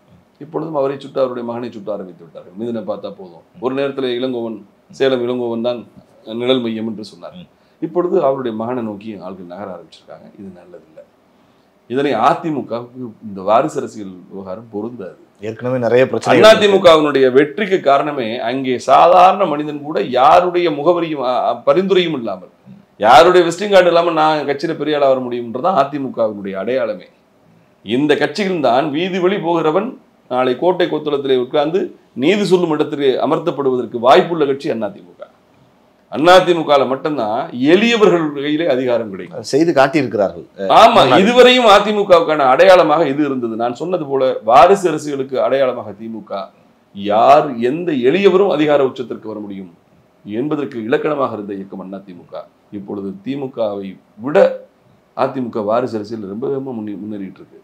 இப்பொழுதும் அவரை சுட்டு அவருடைய மகனை சுட்ட ஆரம்பித்து விட்டார்கள். மீதனை பார்த்தா போதும், ஒரு நேரத்தில் இளங்கோவன், சேலம் இளங்கோவன் தான் நிழல் மையம் என்று சொன்னார். இப்பொழுது அவருடைய மகனை நோக்கி ஆள்கள் நகர ஆரம்பிச்சிருக்காங்க. இது நல்லதில்லை. இதனை அதிமுக இந்த வாரிசு அரசியல் விவகாரம் பொருந்தாது. ஏற்கனவே நிறைய பிரச்சனை. அதிமுகவினுடைய வெற்றிக்கு காரணமே அங்கே சாதாரண மனிதன் கூட யாருடைய முகவரியும் பரிந்துரையும் இல்லாமல், யாருடைய விசிட்டிங் கார்டு இல்லாமல் நான் கட்சியில பெரிய ஆளா வர முடியும்ன்றதான் அதிமுகவினுடைய அடையாளமே. இந்த கட்சியில் தான் வீதி வழி போகிறவன் நாளை கோட்டை கொத்தளத்திலே உட்கார்ந்து நீதி சொல்லும் இடத்திலே அமர்த்தப்படுவதற்கு வாய்ப்புள்ள கட்சி அதிமுக. அதிமுக மட்டும்தான் எளியவர்கள் கையிலே அதிகாரம் கிடைக்கும் செய்து காட்டியிருக்கிறார்கள். ஆமா, இதுவரையும் அதிமுகவுக்கான அடையாளமாக இது இருந்தது. நான் சொன்னது போல வாரிசு அரசியலுக்கு அடையாளமாக திமுக, யார் எந்த எளியவரும் அதிகார உச்சத்திற்கு வர முடியும் என்பதற்கு இலக்கணமாக இருந்த இயக்கம் அதிமுக. இப்பொழுது திமுகவை விட அதிமுக வாரிசு அரசியல் ரொம்ப முன்னேறிட்டு இருக்கு.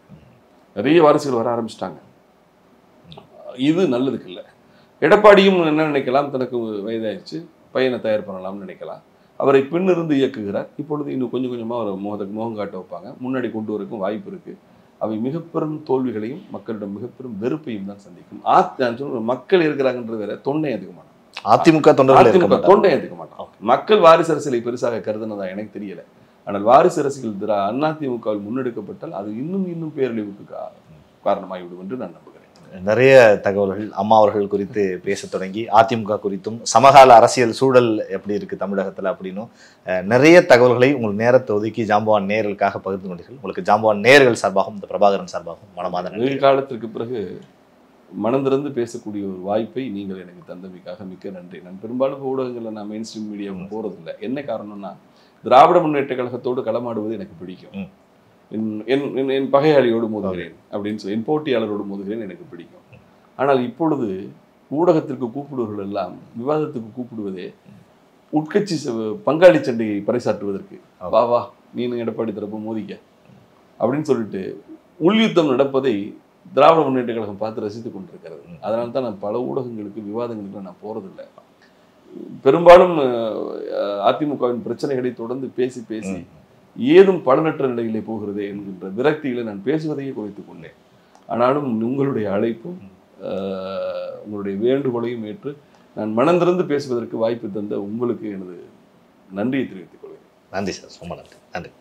நிறைய வாரிசுகள் வர ஆரம்பிச்சிட்டாங்க. இது நல்லதுக்கு இல்லை. எடப்பாடியும் என்ன நினைக்கலாம், தனக்கு வயதாயிடுச்சு, பையனை தயார் பண்ணலாம்னு நினைக்கலாம். அவரை பின்னிருந்து இயக்குகிறார். இப்பொழுது இன்னும் கொஞ்சம் கொஞ்சமாக அவர் முகம் காட்ட வைப்பாங்க, முன்னாடி கொண்டு வரக்கும் வாய்ப்பு இருக்கு. அவை மிக பெரும் தோல்விகளையும் மக்களிடம் மிக பெரும் வெறுப்பையும் தான் சந்திக்கும். மக்கள் இருக்கிறாங்கன்றது வேற, தொண்டை அதிக மாட்டான். அதிமுக தொண்டை அதிக மாட்டான். மக்கள் வாரிசு அரசியலை பெருசாக கருதுனதா எனக்கு தெரியல. ஆனால் வாரிசு அரசியல் அதிமுகவில் முன்னெடுக்கப்பட்டால் அது இன்னும் பேரழிவுக்கு காரணமாகிவிடும் என்று நான் நம்புகிறேன். நிறைய தகவல்கள் அம்மா அவர்கள் குறித்து பேச தொடங்கி, அதிமுக குறித்தும் சமகால அரசியல் சூழல் எப்படி இருக்கு தமிழகத்தில் அப்படின்னும் நிறைய தகவல்களை உங்கள் நேரத்தை ஒதுக்கி ஜாம்பவான் நேயர்களுக்காக பகிர்ந்து கொண்டீர்கள். உங்களுக்கு ஜாம்பவான் நேயர்கள் சார்பாகவும் இந்த பிரபாகரன் சார்பாகவும் மனமார்ந்த நன்றி. காலத்திற்கு பிறகு மனந்திறந்து பேசக்கூடிய ஒரு வாய்ப்பை நீங்கள் எனக்கு தந்தமைக்காக மிக்க நன்றி. நான் பெரும்பாலும் ஊடகங்களில் நான் மெயின் ஸ்ட்ரீம் மீடியாவுக்கு போகிறதில்லை. என்ன காரணம்னா, திராவிட முன்னேற்ற கழகத்தோடு களமாடுவது எனக்கு பிடிக்கும். என் பகையாளியோடு மோதுகிறேன் அப்படின்னு சொல்லி, என் போட்டியாளரோடு மோதுகிறேன் எனக்கு பிடிக்கும். ஆனால் இப்பொழுது ஊடகத்திற்கு கூப்பிடுவர்கள் எல்லாம் விவாதத்துக்கு கூப்பிடுவதே உட்கட்சி பங்காளி சண்டையை பறைசாற்றுவதற்கு. வா நீனும் எடப்பாடி தரப்பு மோதிக்க அப்படின்னு சொல்லிட்டு உள்யுத்தம் நடப்பதை திராவிட முன்னேற்ற கழகம் பார்த்து ரசித்துக் கொண்டிருக்கிறது. அதனால தான் நான் பல ஊடகங்களுக்கு விவாதங்களுக்கு நான் போறதில்லை. பெரும்பாலும் அதிமுகவின் பிரச்சனைகளை தொடர்ந்து பேசி ஏதும் பலனற்ற நிலையிலே போகிறதே என்கின்ற விரக்திகளை நான் பேசுவதையே குறைத்துக் கொண்டேன். ஆனாலும் உங்களுடைய அழைப்பும் உங்களுடைய வேண்டுகோளையும் ஏற்று நான் மனந்திறந்து பேசுவதற்கு வாய்ப்பு தந்த உங்களுக்கு எனது நன்றியை தெரிவித்துக் கொள்கிறேன். நன்றி சார், ரொம்ப நன்றி. நன்றி.